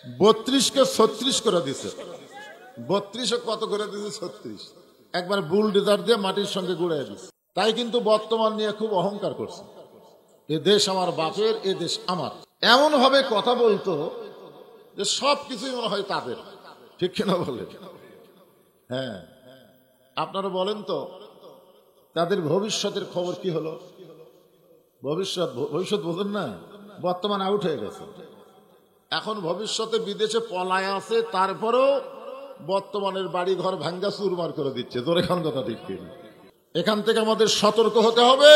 32কে 36 করে দিছে। 32 কত করে দিছে? 36। একবার বুলডোজার দিয়ে মাটির সঙ্গে গুড়াই দিছে। তাই কিন্তু বর্তমান নিয়ে খুব অহংকার করছে, এ দেশ আমার বাপের, এ দেশ আমার। এমন ভাবে কথা বলতো যে সবকিছুই মনে হয় তাদের, ঠিক কিনা বলে? হ্যাঁ, আপনারা বলেন তো তাদের ভবিষ্যতের খবর কি হলো? ভবিষ্যৎ বোঝেন না, বর্তমান আউট হয়ে গেছে। এখন ভবিষ্যতে বিদেশে পলায় আছে, তারপরেও বর্তমানের বাড়ি ঘর ভাঙ্গা চুরমার করে দিচ্ছে। তোর এখন কথা ঠিক কিনা? এখান থেকে আমাদের সতর্ক হতে হবে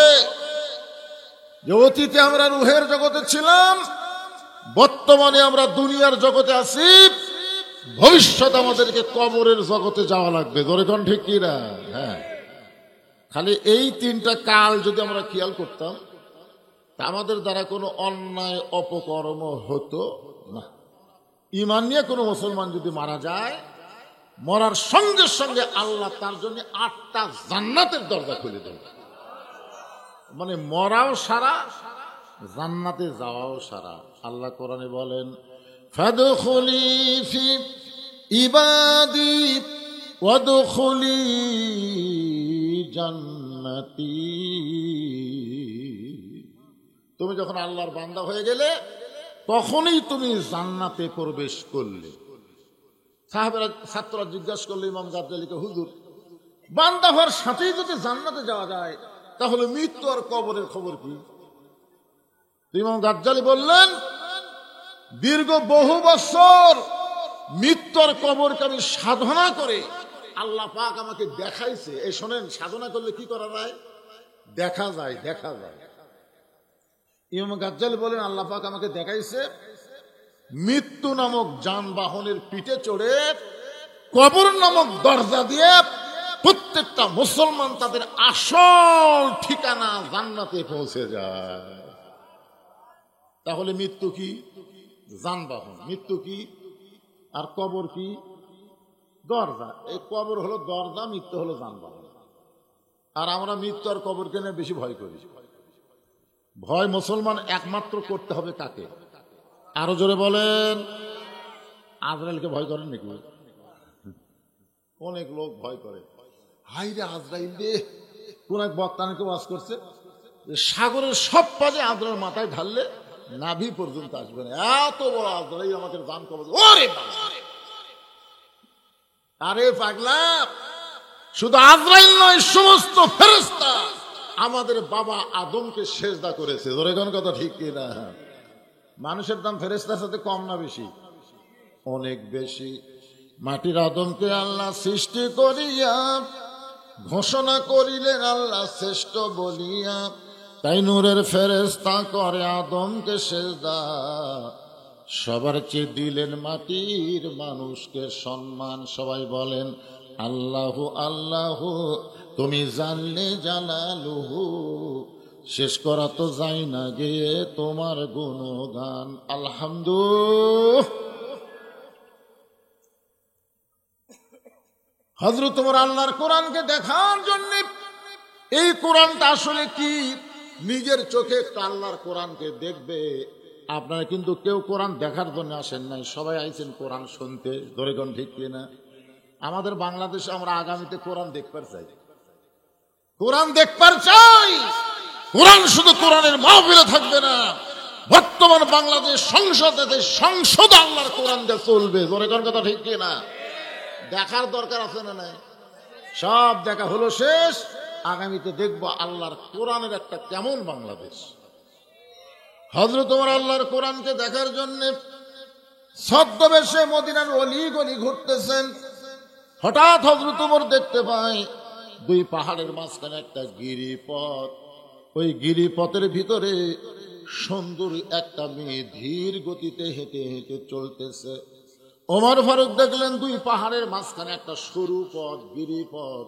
যে অতীতে আমরা রুহের জগতে ছিলাম, বর্তমানে আমরা দুনিয়ার জগতে আছি, ভবিষ্যৎ আমাদেরকে কবরের জগতে যাওয়া লাগবে। তোর এখন ঠিক কিনা? হ্যাঁ, খালি এই 3টা কাল যদি আমরা খেয়াল করতাম, তা আমাদের দ্বারা কোনো অন্যায় অপকর্ম হতো না। ঈমান নিয়ে কোনো মুসলমান যদি মারা যায়, মরার সঙ্গে সঙ্গে আল্লাহ তার জন্য 8টা জান্নাতের দরজা খুলে দেবে। মানে মরাও সারা, জান্নাতে যাওয়াও সারা। আল্লাহ কোরআনে বলেন, ফাদখুলি ফি ইবাদি ওয়াদখুলি জান্নাতি। তুমি যখন আল্লাহর বান্দা হয়ে গেলে তখনই তুমি জান্নাতে প্রবেশ করলে। সাহাবেরা, ছাত্ররা জিজ্ঞাসা করলো ইমাম গাজ্জালীকে, হুজুর, বান্দা হওয়ার সাথেই যদি জান্নাতে যাওয়া যায়, তাহলে মৃত্যু আর কবরের খবর কি? ইমাম গাজ্জালী বললেন, দীর্ঘ বহু বছর মৃত্যু আর কবরকে আমি সাধনা করে আল্লাহ পাক আমাকে দেখাইছে। এই শোনেন, সাধনা করলে কি করা যায়? দেখা যায়, দেখা যায়। ইমাম গাজ্জালী বলেন, আল্লাহ পাক আমাকে দেখাইছে মৃত্যু নামক যানবাহনের পিঠে চড়ে কবর নামক দরজা দিয়ে প্রত্যেকটা মুসলমান তাদের আসল ঠিকানা জান্নাতে পৌঁছে যায়। তাহলে মৃত্যু কি? যানবাহন। মৃত্যু কি? আর কবর কি? দরজা। এই কবর হলো দরজা, মৃত্যু হলো যানবাহন। আর আমরা মৃত্যু আর কবরকে নিয়ে বেশি ভয় করি। ভয় মুসলমান একমাত্র করতে হবে কাকে? আরো জোরে বলেন। আজরাইলকে ভয় করেন নাকি? অনেক লোক ভয় করে। হাই রে আজরাইল রে! কোন এক বক্তাকে ওয়াজ করছে, সাগরের সব পাজে আজরাইল মাথায় ঢাললে নাভি পর্যন্ত আসবে না, এত বড় আজরাইল আমাকে দান করবে। ওরে আরে পাগলা, শুধু আজরাইল নয়, সমস্ত ফেরেশতা আমাদের বাবা আদমকে সেজদা করেছে। ওরে কোন কথা ঠিক কিনা? মানুষের দাম ফেরেশতার সাথে কম না বেশি? অনেক বেশি। মাটির আদমকে আল্লাহ সৃষ্টি করিয়া ঘোষণা করিলেন আল্লাহ শ্রেষ্ঠ বলিয়া, তাই নূরের ফেরেশতা করে আদমকে সেজদা। সবার চেয়ে দিলেন মাটির মানুষকে সম্মান। সবাই বলেন আল্লাহু আল্লাহু, তুমি জানলে জালালুহু, শেষ করা তো যাই না গিয়ে তোমার গুণগান। আলহামদুলিল্লাহ। হযরত তোমার আল্লাহর কোরআনকে দেখার জন্য, এই কোরআনটা আসলে কি, নিজের চোখে আল্লাহর কোরআনকে দেখবে। আপনারা কিন্তু কেউ কোরআন দেখার জন্য আসেন নাই, সবাই আইছেন কোরআন শুনতে। ধরে কোন ঠিক কিনা? আমাদের বাংলাদেশে আমরা আগামীতে কোরআন দেখবার চাই, কোরআন দেখবার চাই। কোরআন শুধু কোরআনের মাহফিলে থাকবে না, বর্তমান বাংলাদেশ সংসদে সংসদ আল্লাহর কোরআন দিয়ে চলবে। ধরে কোন কথা ঠিক কিনা? দেখার দরকার আছে না নাই? সব দেখা হলো শেষ। আগামীতে দেখবো আল্লাহর কোরআনের একটা কেমন বাংলাদেশ। হযরত ওমর আল্লাহর কোরআনকে দেখার জন্য ছদ্মবেশে মদিনার অলি গলি ঘুরতেছেন। হঠাৎ হযরত ওমর দেখতে পায় দুই পাহাড়ের মাঝখানে একটা গিরিপথ। ওই গিরিপথের ভিতরে সুন্দরী একটা মেয়ে ধীর গতিতে হেঁটে হেঁটে চলতেছে। ওমর ফারুক দেখলেন দুই পাহাড়ের মাঝখানে একটা সরু পথ, গিরিপথ।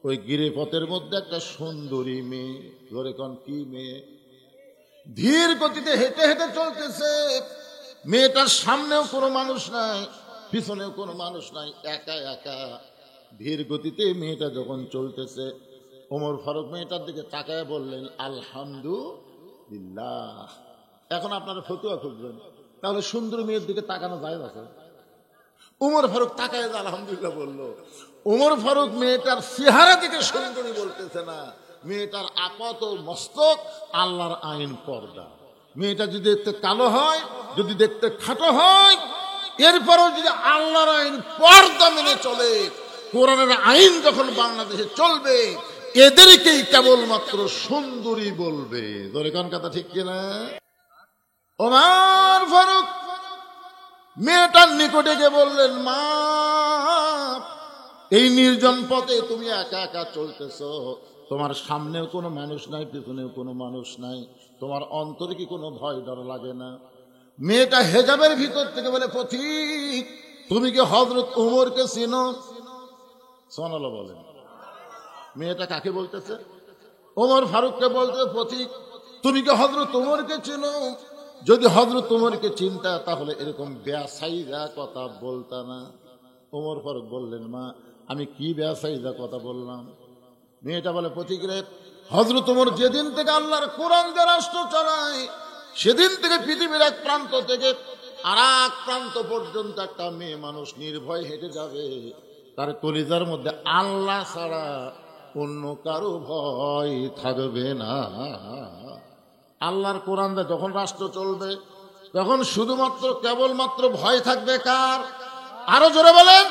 ওই গিরিপথের মধ্যে একটা সুন্দরী মেয়ে। ধরে কোন কি মেয়ে? ধীর গতিতে হেঁটে হেঁটে চলতেছে। মেয়েটার সামনেও কোনো মানুষ নাই, পিছনেও কোনো মানুষ নাই, একা একা ধীর গতিতে মেয়েটা যখন চলতেছে, ওমর ফারুক মেয়েটার দিকে তাকায় বললেন আলহামদুলিল্লাহ। এখন আপনারা ফতুয়া খুঁজবেন, তাহলে সুন্দর মেয়ের দিকে তাকানো যায় না? উমর ফারুক তাকায় আলহামদুলিল্লাহ বললো। উমর ফারুক মেয়েটার চেহারা দিকে সুন্দরী বলতেছে না, মেয়েটার আপাত মস্তক আল্লাহর আইন পর্দা। মেয়েটা যদি দেখতে কালো হয়, যদি দেখতে খাটো হয়, এরপরও যদি আল্লাহর আইন পর্দা মেনে চলে, কোরআনের আইন যখন বাংলাদেশে চলবে, এদেরকেই কেবলমাত্র সুন্দরী বলবে। ধরে কোন কথা ঠিক কিনা? ওমর ফারুক মেয়েটার নিকটে গিয়ে বললেন, মা, এই নির্জন পথে তুমি একা একা চলতেছ, তোমার সামনেও কোনো মানুষ নাই, পিছনেও কোনো মানুষ নাই, তোমার অন্তরে কি কোনো ভয় ডর লাগে না? মেয়েটা হেজাবের ভিতর থেকে বলে, পথিক, তুমি কি হযরত উমরকে চিনো? সুবহানাল্লাহ বলেন। মেয়েটা কাকে বলতেছে? ওমর ফারুককে বলতেছে, পথিক, তুমি কি হযরত উমরকে চিনো? যদি হযরত উমরকে চিনতা তাহলে এরকম বেয়াসাইদা কথা বলতা না। ওমর ফারুক বললেন, মা, আমি কি বেয়াসাইদা কথা বললাম? মেয়েটা বলে, পথিক রে, হযরত উমর যেদিন থেকে আল্লাহর কোরআন দিয়ে রাষ্ট্র চালায়, সেদিন থেকে পৃথিবীর এক প্রান্ত থেকে আর এক প্রান্ত পর্যন্ত একটা মেয়ে মানুষ নির্ভয় হেঁটে যাবে, তার কলিজার মধ্যে আল্লাহ ছাড়া অন্য কারো ভয় থাকবে না। আল্লাহর কোরআন দিয়ে যখন রাষ্ট্র চলবে, তখন শুধুমাত্র কেবলমাত্র ভয় থাকবে কার? আরো জোরে বলেন।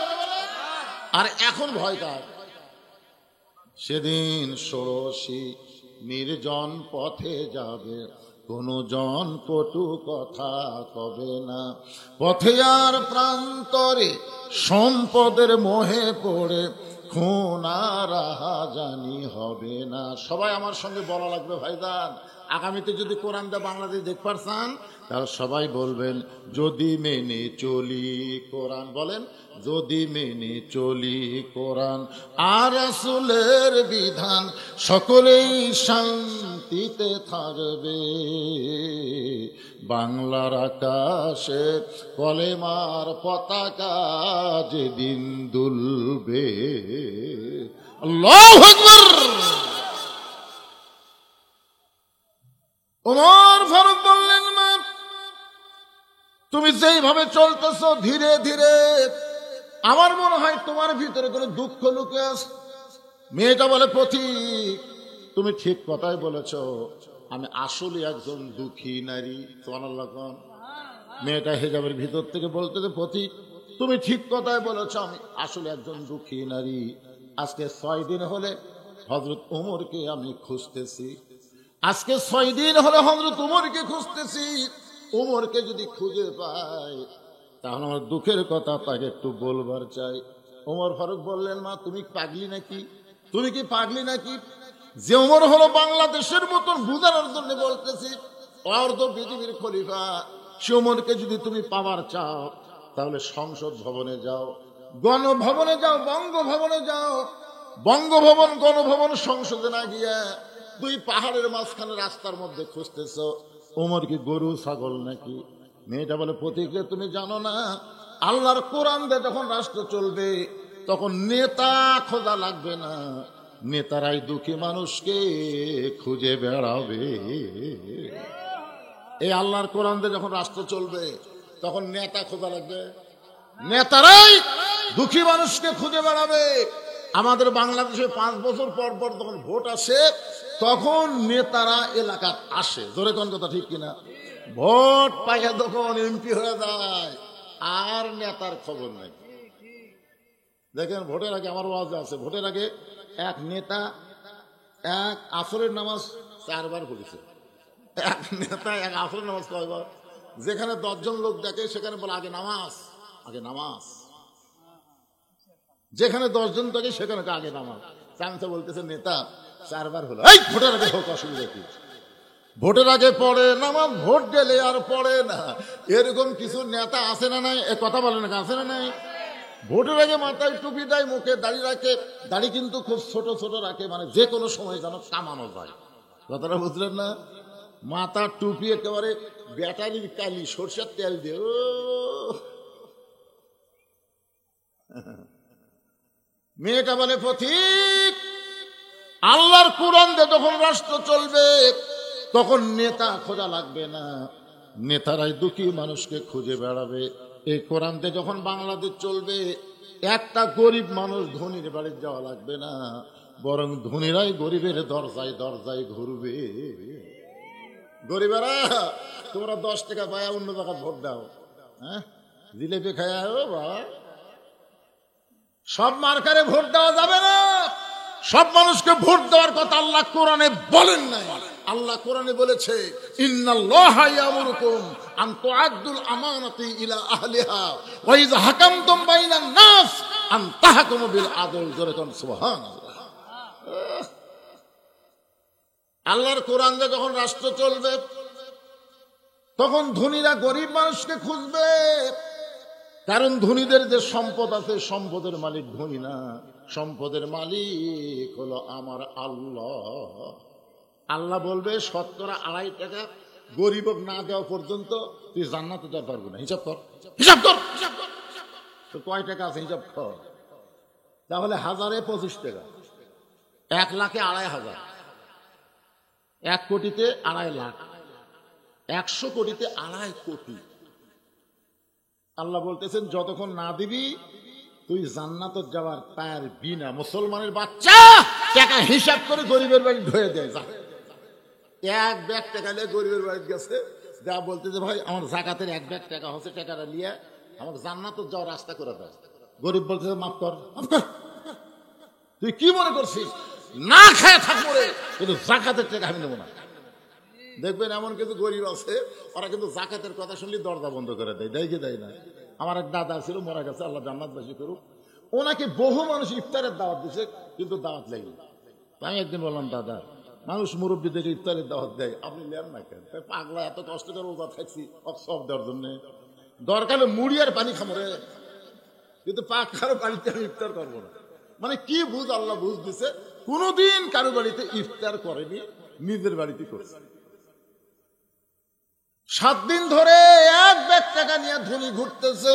আর এখন ভয় কার? সেদিন ষোড়শী নির্জন পথে যাবে, কোনো জন কটু কথা কবে না, পথে আর প্রান্তরে সম্পদের মোহে পড়ে খুন আর রাহাজানি হবে না। সবাই আমার সঙ্গে বলা লাগবে, ভাইজান, আগামীতে যদি কোরআন দা বাংলাদেশ দেখতে পারছেন, তাহলে সবাই বলবেন, যদি মেনে চলি কোরআন। বলেন, যদি মেনে চলি কোরআন আর রাসূলের বিধান, সকলেই শান্তিতে থাকবে, বাংলার আকাশে কলেমার পতাকা যেদিন দুলবে। আল্লাহু আকবার। ওমর ফারুক বললেন, মা, তুমি যেইভাবে চলতেছ ধীরে ধীরে, আমার মনে হয় তোমার ভিতরে কোনো দুঃখ লুকে আছে। মেয়েটা বলে, পথিক, তুমি ঠিক কথাই বলেছ, আমি আসলে একজন দুঃখী নারী। সুবহানাল্লাহ। মেয়েটা হেজাবের ভিতর থেকে বলতেছে, পথিক, তুমি ঠিক কথাই বলেছ, আমি আসলে একজন দুঃখী নারী। আজকে 6 দিন হলে হযরত উমরকে আমি খুঁজতেছি, আজকে 6 দিন হলে হযরত উমরকে খুঁজতেছি। উমরকে যদি খুঁজে পাই, তাহলে আমার দুঃখের কথা তাকে একটু বলবার চাই। ওমর ফারুক বললেন, মা, তুমি পাগলি নাকি? তুমি কি পাগলি নাকি? যে উমর হলো বাংলাদেশের মতন বুঝানোর জন্য বলতেছি, অর্ধ পৃথিবীর খলিফা, সে উমরকে যদি তুমি পাওয়ার চাও, তাহলে সংসদ ভবনে যাও, গণভবনে যাও, বঙ্গভবনে যাও। বঙ্গভবন, গণভবন, সংসদে না গিয়া 2 পাহাড়ের মাঝখানে রাস্তার মধ্যে খুঁজতেছ, ওমর কি গরু ছাগল নাকি? মেয়েটা বলে, পথিকে, তুমি জানো না, আল্লাহর কোরআন দিয়ে যখন রাষ্ট্র চলবে, তখন নেতা খোঁজা লাগবে না, নেতারাই দুঃখী মানুষকে খুঁজে বেড়াবে। এই আল্লাহর কোরআন দিয়ে যখন রাষ্ট্র চলবে, তখন নেতা খোঁজা লাগবে, নেতারাই দুঃখী মানুষকে খুঁজে বেড়াবে। আমাদের বাংলাদেশে 5 বছর পর পর যখন ভোট আসে, তখন নেতারা এলাকার আসে। জোরে কোন কথা ঠিক কিনা? ভোট পাইয়া যখন এমপি হয়ে যায়, আর নেতার খবর নাই। দেখেন, ভোটের আগে আমার ওয়াজে আছে, ভোটের আগে এক নেতা এক আসরের নামাজ 4 বার পড়েছে। এক নেতা এক আসরের নামাজ কয়বার? যেখানে 10 জন লোক দেখে, সেখানে বলে আগে নামাজ, আগে নামাজ। যেখানে 10 জন থাকে, সেখানে আগে নামাজ। চামচা বলতেছে, নেতা 4 বার হলো, এই ভোটের আগে হোক, অসুবিধা কি? ভোটের আগে পড়ে নামাজ, ভোট গেলে আর পড়ে না। এরকম কিছু নেতা আছে না নাই? এ কথা বলে না, আছে না নাই? ভোটের আগে মাথায় টুপি দেয়, মুখে দাড়ি রাখে, দাড়ি কিন্তু খুব ছোট ছোট রাখে, মানে যে কোনো সময় যেন কামানো যায়। কথাটা বুঝলেন না? মাথা টুপি একেবারে ব্যাটারির কালি, সরষের তেল দিয়ে। ও মেয়েটা বলে, পথিক, আল্লাহর কোরআন দিয়ে যখন রাষ্ট্র চলবে, তখন নেতা খোঁজা লাগবে না, নেতারাই দুঃখী মানুষকে খুঁজে বেড়াবে। এই কোরআনতে যখন বাংলাদেশ চলবে, একটা গরিব মানুষ ধনীর বাড়ি যাওয়া লাগবে না, বরং ধনীরাই গরিবের দরজায় দরজায় ঘুরবে। গরিবেরা তোমরা 10 টাকা পায়া অন্য জায়গায় ভোট দাও, হ্যাঁ, জিলেপি খায়া বাবা। সব মার্কারে ভোট দেওয়া যাবে না, সব মানুষকে ভোট দেওয়ার কথা আল্লাহ কোরআনে বলেন নাই। আল্লাহ কোরআনে বলেছে, ইন্নাল্লাহা ইয়ামুরুকুম আন তুআদ্দুল আমানাতি ইলা আহলিহা ওয়া ইযা হাকামতুম বাইনান নাস আন তাহকুমু বিল আদল। জোরে কোন সুবহানাল্লাহ। আল্লাহর কোরআন দিয়ে যখন রাষ্ট্র চলবে, তখন ধনীরা গরিব মানুষকে খুঁজবে। কারণ ধনীদের যে সম্পদ আছে, সম্পদের মালিক ধনী না, সম্পদের মালিক হলো আমার আল্লাহ। আল্লাহ বলবে 2.5 টাকা গরিব না দেওয়া পর্যন্ত তুই জান্নাতে যেতে পারবি না। হিসাব কর, হিসাব কর, তো কয় টাকা আছে হিসাব কর। তাহলে 1000-এ 25 টাকা, 1 লাখে 2,500, 1 কোটিতে 2.5 লাখ, 100 কোটিতে 2.5 কোটি। আল্লাহ বলতেছেন যতক্ষণ না দিবি তুই জান্নাতে যাওয়ার পারবি না। মুসলমানের বাচ্চা টাকা হিসাব করে গরিবের বাড়ি ঢুয়ে দেয়। এক ব্যাগ টাকা নিয়ে গরিবের বাড়ি গেছে, যা বলতেছে ভাই আমার জাকাতের 1 ব্যাগ টাকা হচ্ছে, টাকাটা নিয়ে আমার জান্নাতে যাওয়ার রাস্তা করে দেয়। গরিব বলতেছে মাফ কর, মাফ কর। তুই কি মনে করছিস না খায় থাকবো রে, কিন্তু জাকাতের টাকা আমি নেবো না। দেখবেন এমন কিছু গরিব আছে, ওরা কিন্তু জাকাতের কথা শুনলে দরজা বন্ধ করে দেয়। দেয় কি দেয় না? আমার এক দাদা ছিল, মারা গেছে, আল্লাহ জান্নাতবাসী করুক। ওনাকে বহু মানুষ ইফতারের দাওয়াত দিছে, কিন্তু দাওয়াত লাগলো। আমি একদিন বললাম, দাদা মানুষ মুরব্বীদেরকে ইফতারের দাওয়াত দেয়, আপনি নেন না কেন? পাগলা এত কষ্ট করে রোজা থাকছি সব দেওয়ার জন্য, দরকার মুড়ি আর পানি খামরে, কিন্তু পাখার বাড়িতে আমি ইফতার করবো না। মানে কি বুঝ আল্লাহ বুঝ দিছে, কোনোদিন কারো বাড়িতে ইফতার করেনি, নিজের বাড়িতে করছে। 7 দিন ধরে 1 ব্যাগ টাকা নিয়ে ধনী ঘুরতেছে,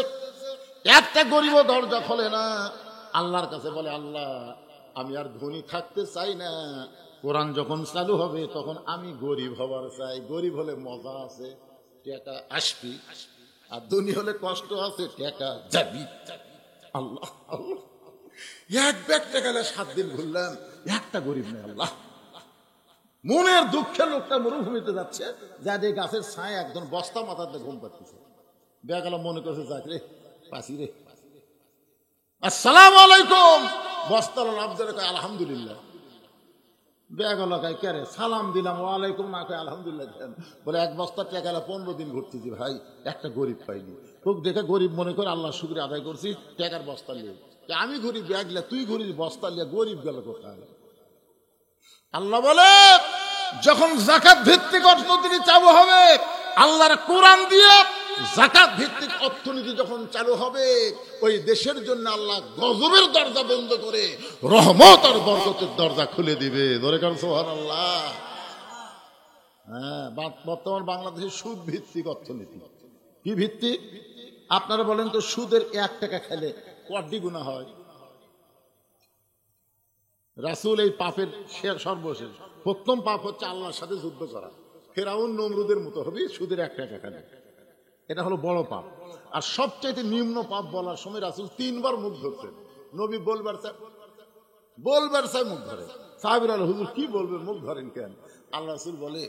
একটা গরিব দরজা খোলে না। আল্লাহর কাছে বলে, আল্লাহ আমি আর ধনী থাকতে চাই না, কোরআন যখন চালু হবে তখন আমি গরিব হবার চাই। গরিব হলে মজা আছে, টাকা আসবি, আর ধনী হলে কষ্ট আছে, টাকা যাবি। আল্লাহ আল্লাহ, 1 ব্যাগ টাকা 7 দিন ঘুরলাম, একটা গরিব নেই। আল্লাহ, মনের দুঃখের লোকটা মরুভূমিতে যাচ্ছে, যাদের গাছের ছায় একজন বস্তা মাথাতে ঘুম পাচ্ছে, বেগালা মনে করছে যাক রে পাশি রে, আসসালাম আলাইকুম, বস্তার লাভ ধরে কয় আলহামদুলিল্লাহ। বেগালা কয় কে রে, সালাম দিলাম, ওয়ালাইকুম না কয় আলহামদুলিল্লাহ। বলে 1 বস্তা টাকা 15 দিন ঘুরতেছি ভাই, একটা গরিব পাইনি। তোক দেখে গরিব মনে করে আল্লাহ শুকরিয়া আদায় করছি, টাকার বস্তা নিয়ে। আমি ঘুরি ব্যাগ লিয়া, তুই ঘুরিস বস্তা লিয়া, গরিব গেল কোথায়? আল্লাহ বলে যখন যাকাত ভিত্তিক অর্থনীতি চালু হবে, আল্লাহর কোরআন দিয়ে যাকাত ভিত্তিক অর্থনীতি যখন চালু হবে, ওই দেশের জন্য আল্লাহ গজবের দরজা বন্ধ করে রহমত আর বরকতের দরজা খুলে দিবে। ধরে কারণ সুবহানাল্লাহ। হ্যাঁ, বর্তমান বাংলাদেশের সুদ ভিত্তিক অর্থনীতি। কি ভিত্তিক? আপনারা বলেন তো, সুদের 1 টাকা খেলে কয়টি গুনাহ হয়? রাসূল এই পাপের সর্বশেষ প্রথম পাপ হচ্ছে আল্লাহর সাথে যুদ্ধ করা। ফেরাউন নমরুদের মতো হবে সুদের 1 টাকা খেলে, এটা হলো বড় পাপ। আর সবচাইতে নিম্ন পাপ বলার সময় রাসূল 3 বার মুখ ধরছেন। নবী বলবার চাই মুখ ধরে, সাহাবীরা হুজুর কি বলবে, মুখ ধরেন কেন? আল্লাহ রাসূল বলে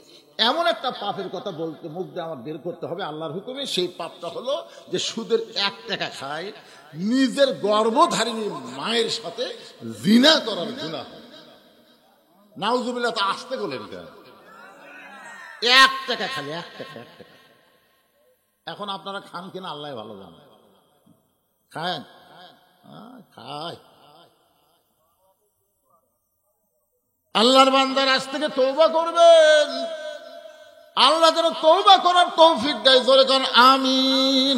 এমন একটা পাপের কথা বলতে মুখ দিয়ে আমার বের করতে হবে আল্লাহর হুকুমে। সেই পাপটা হলো যে সুদের 1 টাকা খায়, নিজের গর্ভধারিণী মায়ের সাথে জিনা করার গুনাহ। নাউজুবিল্লাহ, তা আসতে বলেন কেন? 1 টাকা খালি, 1 টাকা। এখন আপনারা খান কিনা আল্লাহ ভালো জানে, খায় খায়। আল্লাহর বান্দার আজ থেকে তওবা করবেন, আল্লাহ যেন তওবা করার তৌফিক দেয়। জোরে কোন আমিন।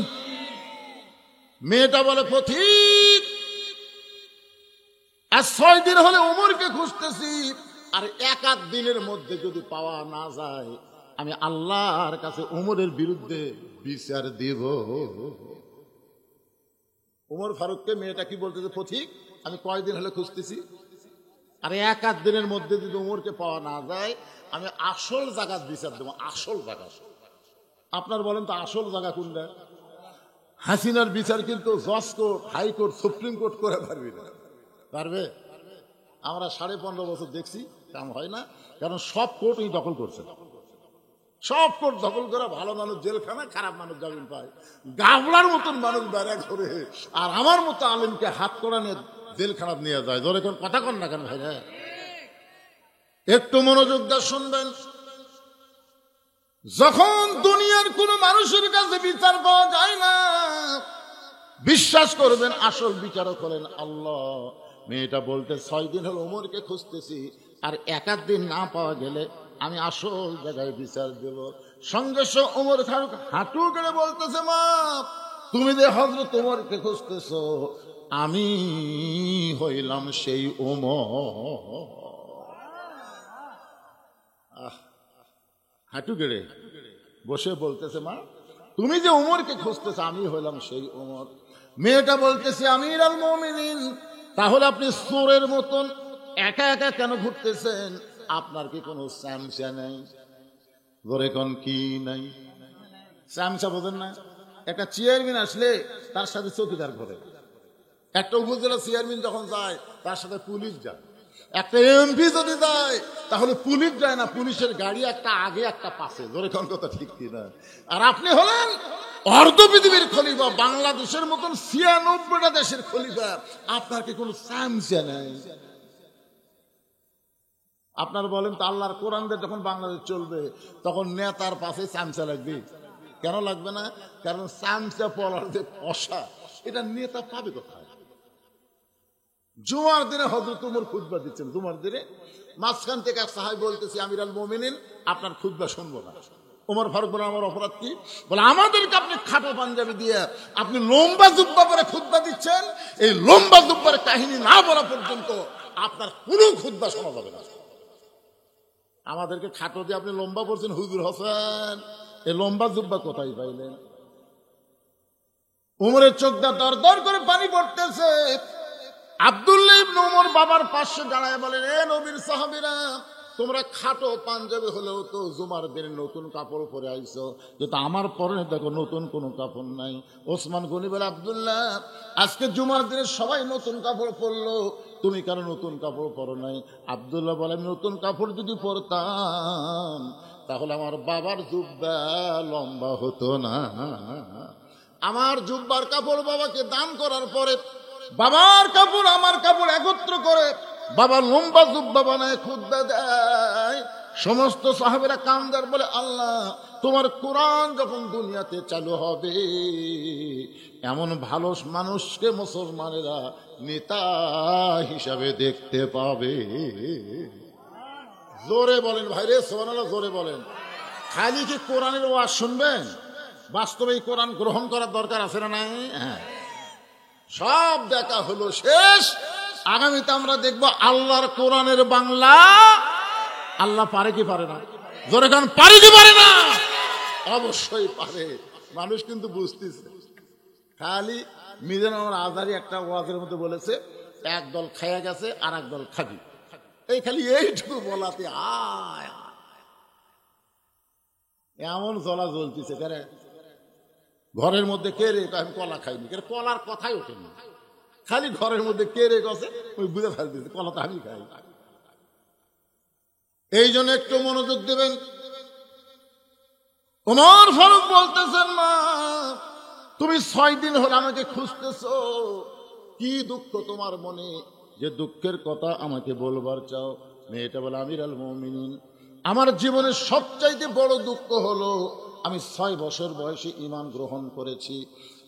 মেয়েটা বলে পথিক, আর 6 দিন হলে উমরকে খুঁজতেছি, আর 1 দিনের মধ্যে যদি পাওয়া না যায়, আমি আল্লাহর কাছে উমরের বিরুদ্ধে বিচার দিব। উমর ফারুককে মেয়েটা কি বলতেছে, পথিক আমি কয়দিন হলে খুঁজতেছি, আর 1 দিনের মধ্যে যদি উমরকে পাওয়া না যায়, আমি আসল জাকাত বিচার দেবো, আসল জাকাত। আপনার বলেন তো আসল জায়গা কোনটা? হাসিনার বিচার কিন্তু জজ কোর্ট, হাইকোর্ট, সুপ্রিম কোর্ট করে পারবি না। পারবে? আমরা 15.5 বছর দেখছি, কাম হয় না। কারণ সব কোর্ট উনি দখল করছেন। সব কোর্ট দখল করে ভালো মানুষ জেলখানা, খারাপ মানুষ জামিন পায়। গাবলার মতন মানুষ বেড়া করে, আর আমার মতো আলিমকে হাত করা নিয়ে জেলখানা নিয়ে যায়। ধরে কোন কথা কন না কেন ভাই? একটু মনোযোগ দিয়ে শুনবেন। যখন দুনিয়ার কোন মানুষের কাছে বিচার পাওয়া যায় না, বিশ্বাস করবেন আসল বিচারক হলেন আল্লাহ। মেয়েটা বলতে 6 দিন হলো ওমরকে খুঁজতেছি, আর 1 দিন না পাওয়া গেলে আমি আসল জায়গায় বিচার দেব। সঙ্গে সঙ্গে ওমর ফারুক হাঁটু গেড়ে বলতেছে, মা তুমি যে হযরত ওমরকে খুঁজতেছো, আমি হইলাম সেই ওমর। হাঁটু গেড়ে বসে বলতেছে, মা তুমি যে ওমরকে খুঁজতেছ, আমি হইলাম সেই ওমর। মেয়েটা বলতেছে, আমিরুল মুমিনিন, তাহলে আপনি চোরের মতন একা একা কেন ঘুরতেছেন? আপনার কি কোনো চামচা নাই? ধরে কোন কি নাই? চামচা বোঝেন না? একটা চেয়ারম্যান আসলে তার সাথে চৌকিদার ঘরে, একটা উপজেলা চেয়ারম্যান যখন যায় তার সাথে পুলিশ যায়, একটা এমপি যদি যায় তাহলে পুলিশ যায় না, পুলিশের গাড়ি একটা আগে একটা পাশে। ধরে কোন কথা ঠিক কিনা? আর আপনি হলেন অর্ধ পৃথিবীর খলিফা, বাংলাদেশের মতন 96টা দেশের খলিফা, আপনার কি কোনো চামচা নাই? আপনার বলেন তো, আল্লাহর কোরআন দিয়ে যখন বাংলাদেশ চলবে তখন নেতার পাশে চামচা লাগবে? কেন লাগবে না? কারণ চামচা পলার যে পশা, এটা নেতা পাবে কোথায়? জুমার দিনে হযরত ওমর খুতবা দিচ্ছেন, জুমার দিনে মাঝখান থেকে এক সাহাবী বলতেছে, আমিরুল মুমিনিন আপনার খুতবা শুনবো না। ওমর ফারুক বলে, আমার অপরাধ কি? বলে, আমাদেরকে আপনি খাটো পাঞ্জাবি দিয়ে আপনি লম্বা জুব্বা পরে খুতবা দিচ্ছেন, এই লম্বা জুব্বার কাহিনী না বলা পর্যন্ত আপনার কোনো খুতবা শোনা যাবে না। আমাদেরকে খাটো দিয়ে আপনি লম্বা পড়ছেন, হুজুর হোসেন এই লম্বা জুব্বা কোথায় পাইলেন? ওমরের চোখ দা দর দর করে পানি পড়তেছে। আব্দুল্লাহ ইবনে ওমর বাবার পাশে দাঁড়ায় বলেন, এ নবীর সাহাবীরা, তোমরা খাটো পাঞ্জাবি হলেও তো জুমার দিনে নতুন কাপড় পরে আইছো, কিন্তু আমার পরনে দেখো নতুন কোনো কাপড় নাই। ওসমান গনি বলে, আব্দুল্লাহ আজকে জুমার দিনে সবাই নতুন কাপড় পরলো, তুমি কেন নতুন কাপড় পরো নাই? আব্দুল্লাহ বলে, নতুন কাপড় যদি পরতাম তাহলে আমার বাবার জুব্বা লম্বা হতো না। আমার জুব্বার কাপড় বাবাকে দান করার পরে বাবার কাপড় আমার কাপড় একত্র করে বাবা লম্বা জুব্বা বানায় খুতবা দেয়। সমস্ত সাহাবেরা কান্দার বলে, আল্লাহ তোমার কোরআন যখন দুনিয়াতে চালু হবে, এমন ভালো মানুষকে মুসলমানেরা নেতা হিসাবে দেখতে পাবে। জোরে বলেন ভাইরে সুবহানাল্লাহ, জোরে বলেন। খালি কি কোরআনের ওয়াজ শুনবেন? বাস্তবে কোরআন গ্রহণ করার দরকার আছে না নাই? হ্যাঁ, সব দেখা হলো শেষ। আগামীতে আমরা দেখবো আল্লাহর কোরআনের বাংলা। আল্লাহ পারে কি পারে না? জোরে গান পারে কি পারে না? অবশ্যই পারে। মানুষ কিন্তু বুঝতেছে। খালি মিজান আমার আজারি একটা ওয়াজের মধ্যে বলেছে, এক দল খাইয়া গেছে আর এক দল খাবি, এই খালি এইটুকু বলাতে আয় এমন জ্বলা জ্বলতেছে। কেন ঘরের মধ্যে কে রে? আমি কলা খাইনি। কেন কলার কথাই ওঠেনি, খালি ঘরের মধ্যে কে রে গেছে ওই বুঝে ফেলতেছে, কলা তো আমি খাই। এই জন্য একটু মনোযোগ দেবেন। ওমর ফারুক বলতেছেন, মা তুমি 6 দিন হলো আমাকে খুঁজতেছো, কি দুঃখ তোমার মনে যে দুঃখের কথা আমাকে বলবার চাও? মেয়েটা বলে, আমিরুল মুমিনিন, আমার জীবনের সবচাইতে বড় দুঃখ হলো আমি 6 বছর বয়সে ঈমান গ্রহণ করেছি।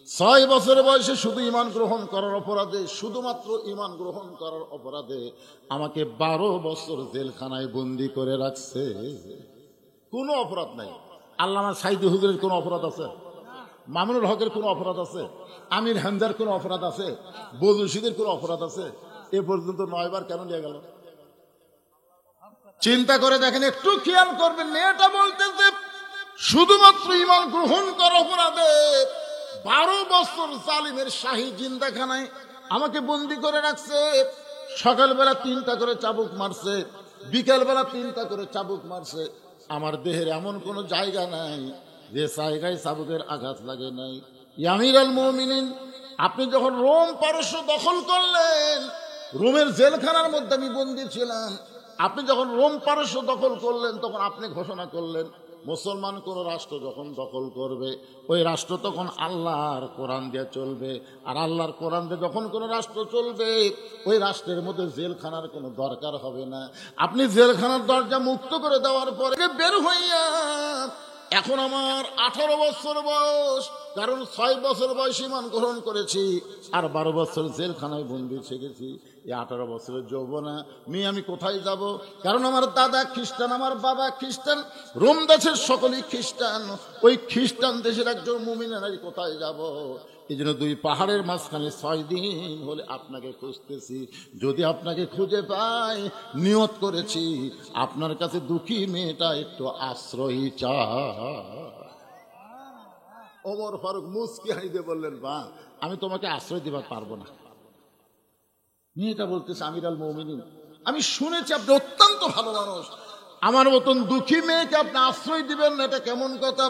6 বছর বয়সে শুধু ঈমান গ্রহণ করার অপরাধে, শুধুমাত্র ঈমান গ্রহণ করার অপরাধে আমাকে 12 বছর জেলখানায় বন্দি করে রাখছে। কোনো অপরাধ নাই। আল্লামা সাইদি হুজুরের কোনো অপরাধ আছে? মামুনুল হকের কোনো অপরাধ আছে? আমির হামজার কোনো অপরাধ আছে? বজুশিদের কোনো অপরাধ আছে? এ পর্যন্ত 9 বার কেন নিয়ে গেল? চিন্তা করে দেখেন, একটু খেয়াল করবেন। মেয়েটা বলতেছে শুধুমাত্র ঈমান গ্রহণ করার অপরাধে 12 বছর জালিমের শাহী জিন্দাখানায় আমাকে বন্দি করে রাখছে। সকালবেলা 3টা করে চাবুক মারছে, বিকেলবেলা 3টা করে চাবুক মারছে। আমার দেহের এমন কোনো জায়গা নাই যে জায়গায় চাবুকের আঘাত লাগে নাই। আমির আল মুমিনিন, আপনি যখন রোম পারস্য দখল করলেন, রোমের জেলখানার মধ্যে আমি বন্দী ছিলাম, আপনি যখন রোম পারস্য দখল করলেন তখন আপনি ঘোষণা করলেন মুসলমান কোন রাষ্ট্র যখন দখল করবে ওই রাষ্ট্র তখন আল্লাহর কোরআন দিয়ে চলবে, আর আল্লাহর কোরআন দিয়ে যখন কোন রাষ্ট্র চলবে ওই রাষ্ট্রের মধ্যে জেলখানার কোনো দরকার হবে না। আপনি জেলখানার দরজা মুক্ত করে দেওয়ার পরে বের হইয়া, এখন আমার 18 বছর বয়স, কারণ 6 বছর বয়স ঈমান গ্রহণ করেছি, আর 12 বছর জেলখানায় বন্দী থেকেছি। এই 18 বছরের যৌবনা নিয়ে আমি কোথায় যাব? কারণ আমার দাদা খ্রিস্টান, আমার বাবা খ্রিস্টান, রোম দেশের সকলেই খ্রিস্টান, ওই খ্রিস্টান দেশের একজন মুমিনের কোথায় যাব? এই জন্য 2 পাহাড়ের মাঝখানে 6 দিন হলে আপনাকে খুঁজতেছি। যদি আপনাকে খুঁজে পাই, নিয়ত করেছি আপনার কাছে দুঃখী মেয়েটা একটু আশ্রয় চায়। ওমর ফারুক মুস্কি হাসিয়ে বললেন, বা আমি তোমাকে আশ্রয় দিবার পারবো না। মেয়েটা বলতেছে, আমির আল মুমিনিন, আমি শুনেছি আপনি অত্যন্ত ভালো মানুষ, আমার মতন দুঃখী মেয়েকে আপনি আশ্রয় দিবেন না, এটা কেমন কথা?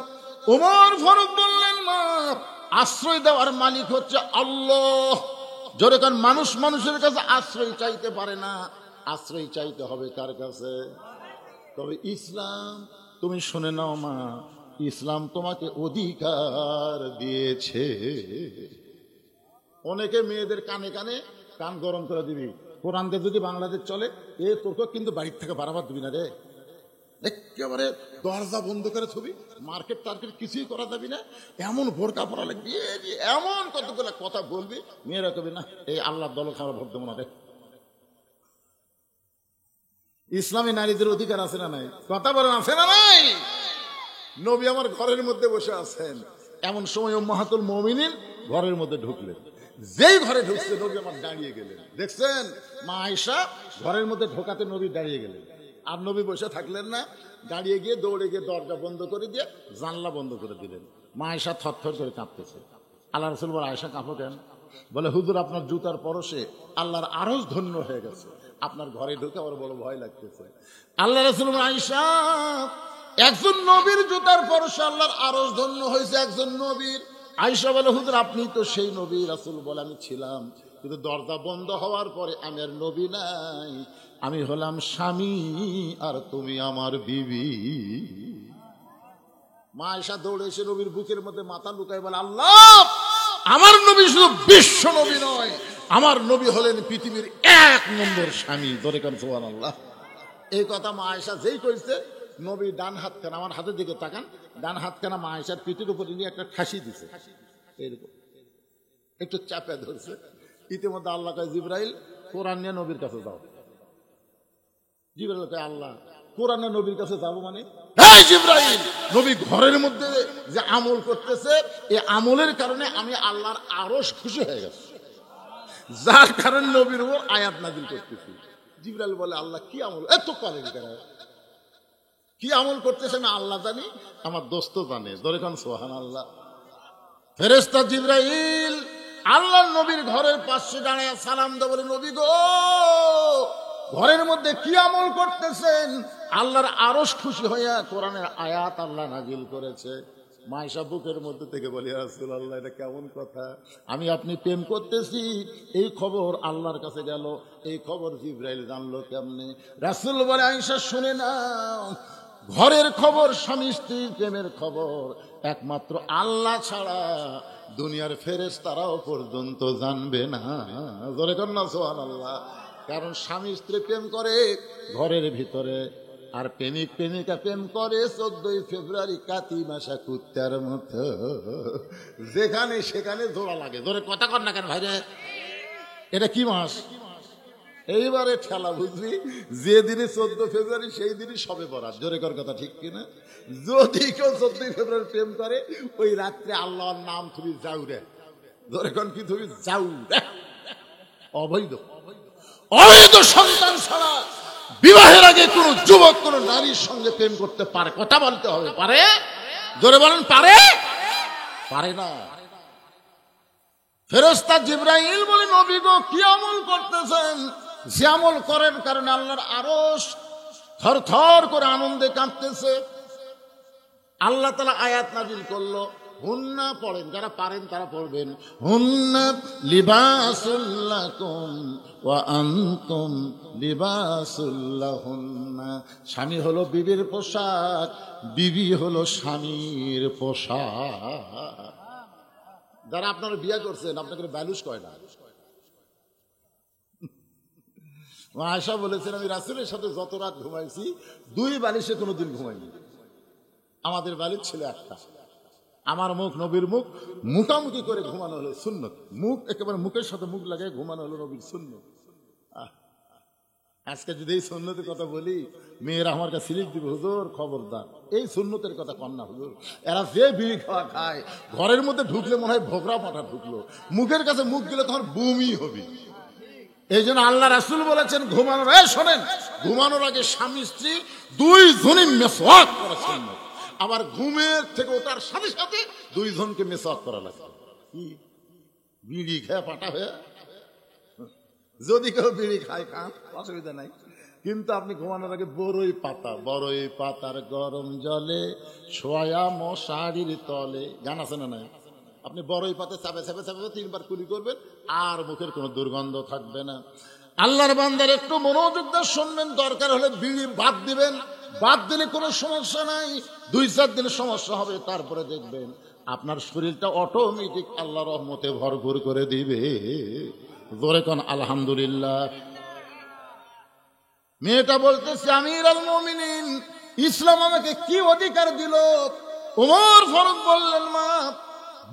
ওমর ফারুক বললেন, মা, আশ্রয় দেওয়ার মালিক হচ্ছে আল্লাহ। জোরে কারণ মানুষ মানুষের কাছে আশ্রয় চাইতে পারে না, আশ্রয় চাইতে হবে কার কাছে? তবে ইসলাম, তুমি শুনে নাও মা, ইসলাম তোমাকে অধিকার দিয়েছে। অনেকে মেয়েদের কানে কানে কান গরম করে দিবি, কোরআন দিয়ে যদি বাংলাদেশ চলে এ তোকে কিন্তু বাড়ির থেকে বাড়াবার দিবি না রে, একেবারে দরজা বন্ধ করে ছবি, মার্কেট টার্কেট কিছুই করা যাবি না, এমন বোরকা পরা লাগবি, এমন কতগুলো কথা বলবি, মেয়েরা কবি না এই আল্লাহর দল খাবার ভোট দেবো না রে। ইসলামী নারীদের অধিকার আছে না নাই? কথা বলেন, আছে না নাই? নবী আমার ঘরের মধ্যে বসে আছেন, এমন সময় উম্মাহাতুল মুমিনিন ঘরের মধ্যে ঢুকলেন। যেই ঘরে ঢুকছে নবী আমার দাঁড়িয়ে গেলেন। দেখছেন, মা আয়েশা ঘরের মধ্যে ঢোকাতে নবী দাঁড়িয়ে গেলেন, আর নবী বসে থাকলেন না, দাঁড়িয়ে গিয়ে দৌড়ে গিয়ে দরজা বন্ধ করে দিয়ে জানলা বন্ধ করে দিলেন। মা আয়েশা থরথর করে কাঁপতেছে। আল্লাহ রাসূল বলে, আয়েশা কাঁপো কেন? বলে, হুজুর আপনার জুতার পরশে আল্লাহর আরশ ধন্য হয়ে গেছে, আপনার ঘরে ঢুকে আমার বড় ভয় লাগতেছে। আল্লাহ রাসূল বলে, আয়েশা, একজন নবীর জুতার পরশে আল্লাহর আরশ ধন্য হয়েছে, একজন নবীর। আয়েশা বলে, হুজুর আপনি তো সেই নবী। রাসূল বলে, আমি ছিলাম, কিন্তু দরজা বন্ধ হওয়ার পরে আমি আর নবী নাই, আমি হলাম স্বামী আর তুমি আমার বিবি। মা আয়েশা দৌড়ে এসে নবীর বুকের মধ্যে মাথা লুকায় বলে, আল্লাহ, আমার নবী শুধু বিশ্ব নবী নয়, আমার নবী হলেন পৃথিবীর 1 নম্বর স্বামী। ধরে কান সুবহানাল্লাহ। এই কথা মা আয়েশা যেই কইছে, নবী ডান হাত খানা, আমার হাতের দিকে তাকান, ডান হাত খানা মা আয়েশার পিঠের উপরে নিয়ে একটা ঠাসি দিছে, এরকম একটু চাপে ধরছে। ইতিমধ্যে আল্লাহ কয়, জিবরাইল কোরআন নিয়ে নবীর কাছে যাও। জিবরাইল কয়, আল্লাহ কোরআনে নবীর কাছে যাবো মানে? এই জিবরাইল, নবী ঘরের মধ্যে যে আমল করতেছে, এই আমলের কারণে আমি আল্লাহর আরশ খুশি হয়ে গেছে, যার কারণে নবীর উপর আয়াত নাযিল করতেছি। জিবরাইল বলে, আল্লাহ কি আমল এত করেন কেন? কি আমল করতেছে আমি আল্লাহ জানি, আমার দোস্ত জানে। ধরে কোন সুবহানাল্লাহ। ফেরেশতা জিবরাইল আল্লাহর নবীর ঘরের পাশে দাঁড়ায় সালাম দেয়, বলে, নবী গো, ঘরের মধ্যে কি আমল করতেছেন? আল্লাহর আরশ খুশি হইয়া কোরআনের আয়াত আল্লাহ নাযিল করেছে। মা আয়েশা বুকের মধ্যে থেকে বলি, ইয়া রাসূলুল্লাহ, এটা কেমন কথা? আমি আপনি প্রেম করতেছি, এই খবর আল্লাহর কাছে গেল, এই খবর জিবরাইল জানলো কেমনে? রাসূল বলে, আয়েশা শুনে নাও, ঘরের খবর, স্বামী স্ত্রীর প্রেমের খবর একমাত্র আল্লাহ ছাড়া দুনিয়ার ফেরেশতারাও পর্যন্ত জানবে না। জোরে কর না সুবহানাল্লাহ। কারণ স্বামী স্ত্রী প্রেম করে ঘরের ভিতরে, আর প্রেমিক প্রেমিকা প্রেম করে 14 ফেব্রুয়ারি কাতি মাসা কুত্তার মতো, যেখানে সেখানে জোড়া লাগে। ধরে কথা কর না কেন ভাই রে? এটা কি মাস? এইবারে ঠেলা বুঝবি, যে দিনে 14 ফেব্রুয়ারি সেই দিনই সবে বরাত। জোরে কর কথা, ঠিক কিনা? যদি কেউ 14 ফেব্রুয়ারি প্রেম করে, ওই রাত্রে আল্লাহর নাম তুমি যাও রে। জোরে কর কি তুমি যাও রে? অবৈধ অবৈধ সন্তান ছাড়া বিবাহের আগে কোন যুবক কোন নারীর সঙ্গে প্রেম করতে পারে? কথা বলতে হবে, পারে? জোরে বলেন, পারে? পারে না। ফেরেশতা জিবরাইল বলে, নবী গো, কি আমল করতেছেন? যে আমল করেন কারণে আল্লাহর আরশ থরথর করে আনন্দে কাঁপতেছে। আল্লাহ তাআলা আয়াত নাযিল করলো, হুন্না পড়েন, যারা পারেন তারা পড়বেন। হুন্না লিবাসুল লাকুম ওয়া আনতুম লিবাসুল লাহুন্না। স্বামী হলো বিবির পোশাক, বিবি হলো স্বামীর পোশাক। যারা আপনারা বিয়ে করছেন, আপনাকে ব্যালুস কয় না। আয়েশা বলেছেন, আমি রাসূলের সাথে যত রাত ঘুমাইছি 2 বালিশে কোনোদিন ঘুমাইনি। আমাদের বালিশ ছিল একটা। আমার মুখ নবীর মুখ, মুখামুখি করে ঘুমানো হলো সুন্নত। মুখ একেবারে মুখের সাথে মুখ লাগিয়ে ঘুমানো হলো নবীর সুন্নত। আজকে যদি এই সুন্নতের কথা বলি, মেয়েরা আমার কাছে সিলিপ দিবে, হুজুর খবরদার এই সুন্নতের কথা কন না হুজুর। এরা যে বিড়ি খাওয়া খায়, ঘরের মধ্যে ঢুকলে মনে হয় ভোগরা পাঠা ঢুকলো, মুখের কাছে মুখ গেলে তোমার বমি হবে। এই জন্য আল্লাহ রাসূল বলেছেন, ঘুমানোর শোনেন, ঘুমানোর আগে স্বামী স্ত্রী 2 জনই মেসওয়াক করা সুন্নত। আবার ঘুমের থেকে ওঠার সাথে সাথে 2 জনকে মেসওয়াক করা লাগে। কি বিড়ি খেয়ে পাটা হয়ে, যদি কেউ বিড়ি খায় খান, অসুবিধা নাই, কিন্তু আপনি ঘুমানোর আগে বড়ই পাতার গরম জলে শোয়া মশারির তলে, গান আছে না নাই? আপনি বড়ই পাতে চাপে 3 বার কুলি করবেন, আর মুখের কোনো দুর্গন্ধ থাকবে না। আল্লাহর বান্দার একটু মনোযোগ দিয়ে শুনবেন, দরকার হলে বিড়ি বাদ দিবেন, বাদ দিলে কোনো সমস্যা নাই। 2-4 দিন সমস্যা হবে, তারপরে দেখবেন আপনার শরীরটা অটোমেটিক আল্লাহর রহমতে ভরপুর করে দিবে। জোরে কোন আলহামদুলিল্লাহ। মেয়েটা বলতেছে, আমিরুল মুমিনিন, ইসলাম আমাকে কি অধিকার দিল? ওমর ফারুক বললেন, মা,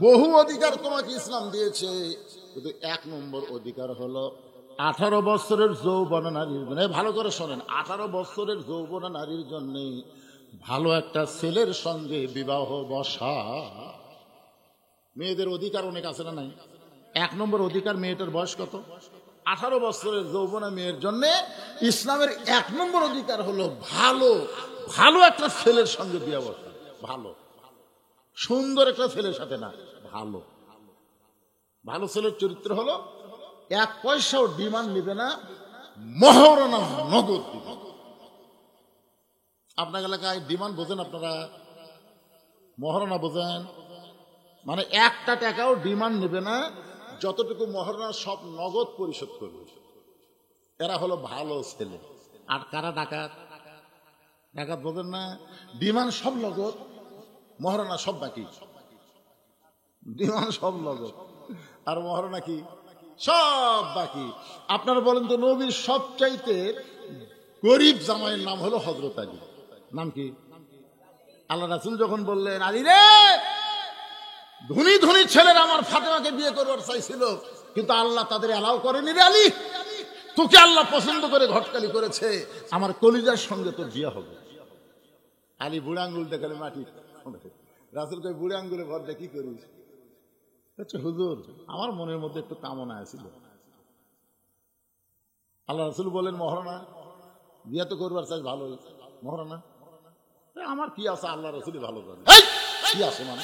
বহু অধিকার তোমাকে ইসলাম দিয়েছে, কিন্তু 1 নম্বর অধিকার হলো 18 বছরের যৌবন নারীর জন্য, ভালো করে শোনেন, 18 বছরের যৌবন নারীর জন্য ভালো একটা ছেলের সঙ্গে বিবাহ বসা। মেয়েদের অধিকার অনেক আছে না নাই? 1 নম্বর অধিকার, মেয়েটার বয়স কত? 18 বছরের যৌবনা মেয়ের জন্য ইসলামের 1 নম্বর অধিকার হলো ভালো একটা ছেলের সঙ্গে বিয়ে বসা। ভালো সুন্দর একটা ছেলের সাথে না, ভালো ছেলের চরিত্র হলো 1 পয়সাও ডিমান্ড নিবে না, মহারণা নগদ দিবে। আপনার এলাকায় ডিমান্ড বোঝেন আপনারা? মহারণা বোঝেন? মানে 1টা টাকাও ডিমান্ড নেবে না, যতটুকু মহারণা সব নগদ পরিশোধ করবে। এরা হলো ভালো ছেলে। আর কারা? ডাকাত। ডাকাত বোঝেন না? ডিমান্ড সব নগদ, মহারণা সব বাকি। ডিমান্ড সব নগদ আর মহারণা কি? সব বাকি। আপনারা বলেন তো, নবীর সবচাইতে গরিব জামাইয়ের নাম হলো হযরত আলী। নাম কি? আল্লাহ রাসূল যখন বললেন, আলী রে, ধনী ধনী ছেলেরা আমার ফাতেমাকে বিয়ে করবার চাইছিল, কিন্তু আল্লাহ তাদের অ্যালাউ করেনি রে আলী, তোকে আল্লাহ পছন্দ করে ঘটকালি করেছে, আমার কলিজার সঙ্গে তোর বিয়ে হবে। আলী বুড়া আঙ্গুল দেখালে মাটি। রাসূল কই, বুড়া আঙ্গুলে ভর দিয়ে কি করিস? আচ্ছা হুজুর, আমার মনের মধ্যে একটু কামনা আছিল। আল্লাহ রাসূল বলেন, মহারণা বিয়ে তো করবার চাই, ভালো মহারণা আমার কি আছে? আল্লাহ রাসূলই ভালো জানে কি আছে, মানে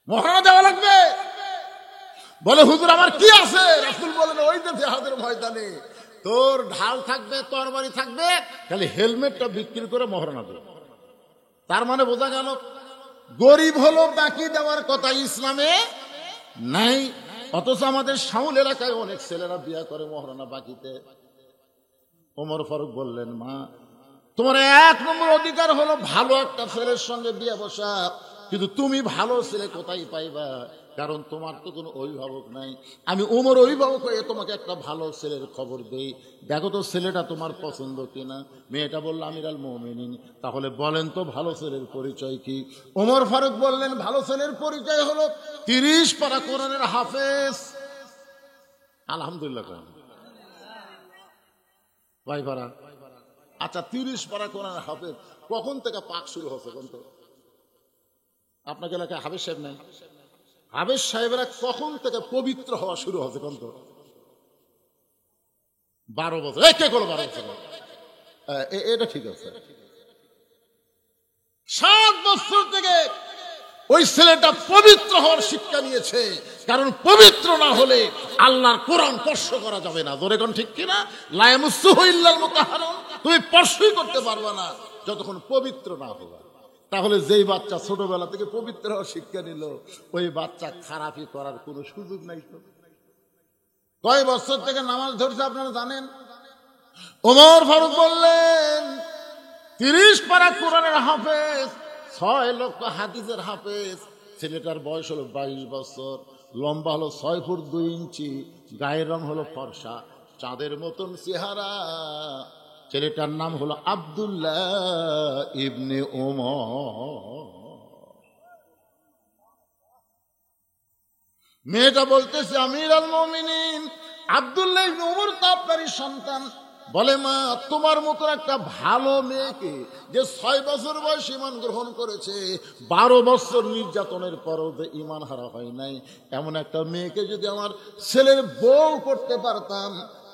মহারণা দেওয়া লাগবে। বলে, হুজুর আমার কি আছে? রাসূল বলেন, ওই যে জিহাদের ময়দানে তোর ঢাল থাকবে, তরবারি থাকবে, খালি হেলমেটটা বিক্রি করে মহারণা দেবে। তার মানে বোঝা গেল, গরিব হলো বাকি দেওয়ার কথা ইসলামে নাই। অথচ আমাদের শাউল এলাকায় অনেক ছেলেরা বিয়ে করে মহারণা বাকিতে। ওমর ফারুক বললেন, মা, তোমার 1 নম্বর অধিকার হলো ভালো একটা ছেলের সঙ্গে বিয়ে বসা, কিন্তু তুমি ভালো ছেলে কোথায় পাইবা? কারণ তোমার তো কোনো অভিভাবক নাই। আমি ওমর অভিভাবক হয়ে তোমাকে একটা ভালো ছেলের খবর দেই, দেখো তো ছেলেটা তোমার পছন্দ কিনা। মেয়েটা বলল, আমিরুল মুমিনিন, তাহলে বলেন তো ভালো ছেলের পরিচয় কি? ওমর ফারুক বললেন, ভালো ছেলের পরিচয় হলো 30 পারা কোরআনের হাফেজ। আলহামদুলিল্লাহ ভাই পারা। আচ্ছা, 30 পারা কোরআনের হাফেজ কখন থেকে পাক শুরু হচ্ছে? কোন তো আপনাকে এলাকায় হাফেজ সাহেব নাই? হাফেজ সাহেবেরা কখন থেকে পবিত্র হওয়া শুরু হচ্ছে? কোন তো 12 বছর। কে করলো 12 বছর? এটা ঠিক আছে। 7 বছর থেকে ওই ছেলেটা পবিত্র হওয়ার শিক্ষা নিয়েছে, কারণ পবিত্র না হলে আল্লাহর কোরআন স্পর্শ করা যাবে না। জোরে কোন ঠিক কিনা? লা ইয়ামাসসুহু ইল্লাল মুতাহহারুন, তুমি স্পর্শই করতে পারবে না যতক্ষণ পবিত্র না হবে। তাহলে যেই বাচ্চা ছোটবেলা থেকে পবিত্র হওয়ার শিক্ষা নিল, ওই বাচ্চা খারাপই করার কোনো সুযোগ নাই। তো কয় বছর থেকে নামাজ ধরছে আপনারা জানেন? ওমর ফারুক বললেন 30 পারা কোরআনের হাফেজ, 6 লক্ষ হাদিসের হাফেজ। ছেলেটার বয়স হলো 22 বছর, লম্বা হলো 6 ফুট 2 ইঞ্চি, গায়ের রং হলো ফর্সা, চাঁদের মতন চেহারা। ছেলেটার নাম হলো আব্দুল্লাহ ইবনে ওমর। মেয়েটা বলতেছে, আমির আল মুমিনিন, আব্দুল্লাহ ইবনে ওমর তো আপনারই সন্তান। বলে, মা, তোমার মতো একটা ভালো মেয়েকে, যে 6 বছর বয়স ঈমান গ্রহণ করেছে, 12 বছর নির্যাতনের পরও যে ঈমান হারা হয় নাই, এমন একটা মেয়েকে যদি আমার ছেলের বউ করতে পারতাম,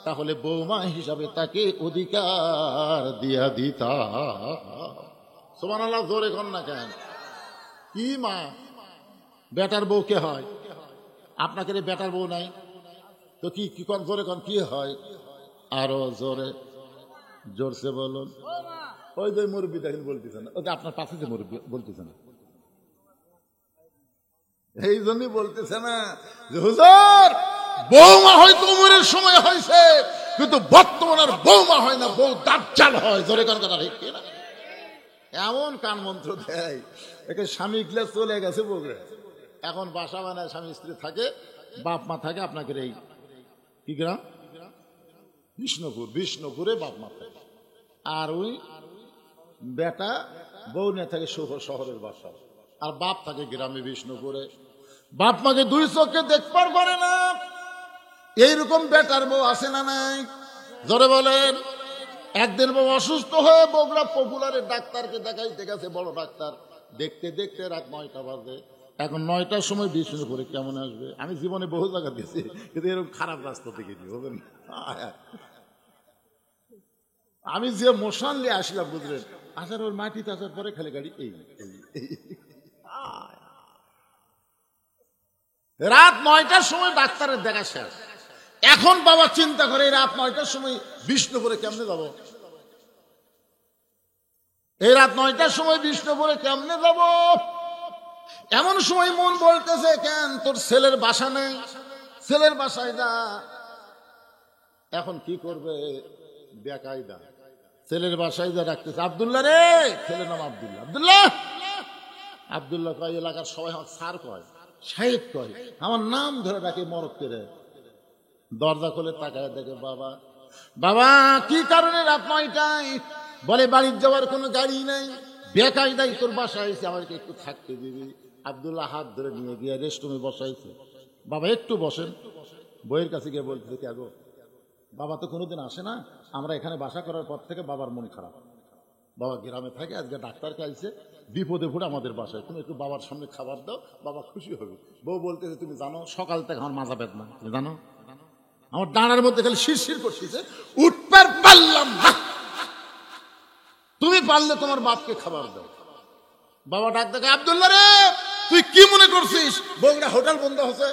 তাহলে বৌমা হিসাবে তাকে অধিকার দিয়া দিতা। সুবহানাল্লাহ, জোরে কর না কেন? কি মা, বেটার বউ কে হয়? আপনাকে বেটার বউ নাই তো কি কি কন, জোরে কন, কি হয়? আরো জোরে, জোরসে বলুন। ওই যে মুরব্বী দেখেন বলতেছেন, ওই যে আপনার পাশে যে মুরব্বী বলতেছেন, এই জন্যই বলতেছে না যে হুজুর, বৌমা হয়তো উমরের সময় হয়েছে, কিন্তু বর্তমানের বৌমা হয় না, বউ দাজ্জাল হয়। জোরে কন কথা ঠিক না? এমন কান মন্ত্র দেয়, একে স্বামী গিলে চলে গেছে বউরে, এখন বাসা বানায়, স্বামী স্ত্রী থাকে, বাপ মা থাকে আপনাকে এই কি গ্রাম, বিষ্ণুপুর, বিষ্ণুপুরে বাপ মা থাকে। আর ওই বেটা বউ নিয়ে থাকে শহরের বাসা, আর বাপ থাকে গ্রামে বিষ্ণুপুরে। বাপ মাকে 2 চোখে দেখবার পারে না। এইরকম বেটার বউ আছে না নাই? জোরে বলেন। একদিন বউ অসুস্থ হয়ে বগুড়া পপুলারের ডাক্তারকে দেখাইতে গেছে, বড় ডাক্তার। দেখতে দেখতে রাত 9টা বাজে। এখন 9টার সময় বিষ্ণুপুরে কেমন আসবে? আমি জীবনে বহু জায়গা দিয়েছি, কিন্তু এরকম খারাপ রাস্তা থেকে বুঝলেন। আমি যে মোশন নিয়ে আসলাম, বুঝলেন, আসার ওর মাটিতে আসার পরে খালি গাড়ি এই। রাত 9টার সময় ডাক্তারের দেখা শেষ। এখন বাবা চিন্তা করে, রাত 9টার সময় বিষ্ণুপুরে কেমনে যাব? এই রাত 9টার সময় বিষ্ণুপুরে কেমনে যাব? এমন সময় মন বলতেছে, কেন তোর ছেলের বাসা নেই, ছেলের বাসায় যা। এখন কি করবে? বেকায়দা ছেলের বাসায় যা ডাকতেছে, আব্দুল্লাহ রে, ছেলের নাম আব্দুল্লাহ। আব্দুল্লাহ, আব্দুল্লাহ কয়, এলাকার সবাই আমার স্যার কয়, সাহেব কয়, আমার নাম ধরে ডাকে মরক করে। দরজা খুলে তাকায় দেখে বাবা। বাবা, কি কারণে রাত 9টায়? বলে, বাড়ির যাওয়ার কোনো গাড়ি নাই, বেকায়দাই তোর বাসায় এসে আমাকে একটু থাকতে দিবি। আব্দুল্লাহ হাত ধরে নিয়ে গিয়ে রেস্টরুমে বসাইছে। বাবা একটু বসেন। বইয়ের কাছে গিয়ে বলতেছে, কে গো, বাবা তো কোনোদিন আসে না, আমরা এখানে বাসা করার পর থেকে বাবার মন খারাপ। বাবা গ্রামে থাকে, আজকে ডাক্তারকে আইছে, বিপদে পড়ে আমাদের বাসায়, তুমি একটু বাবার সামনে খাবার দাও, বাবা খুশি হবে। বউ বলতেছে, তুমি জানো সকাল থেকে আমার মাজা বেদনা, তুমি জানো আমার ডানার মধ্যে খালি শিরশির করতেছে, উঠবার পারলাম না, তুমি পারলে তোমার বাপকে খাবার দাও। বাবা ডাক দেখে, আব্দুল্লাহ রে, তুই কি মনে করছিস বগুড়া হোটেল বন্ধ হচ্ছে?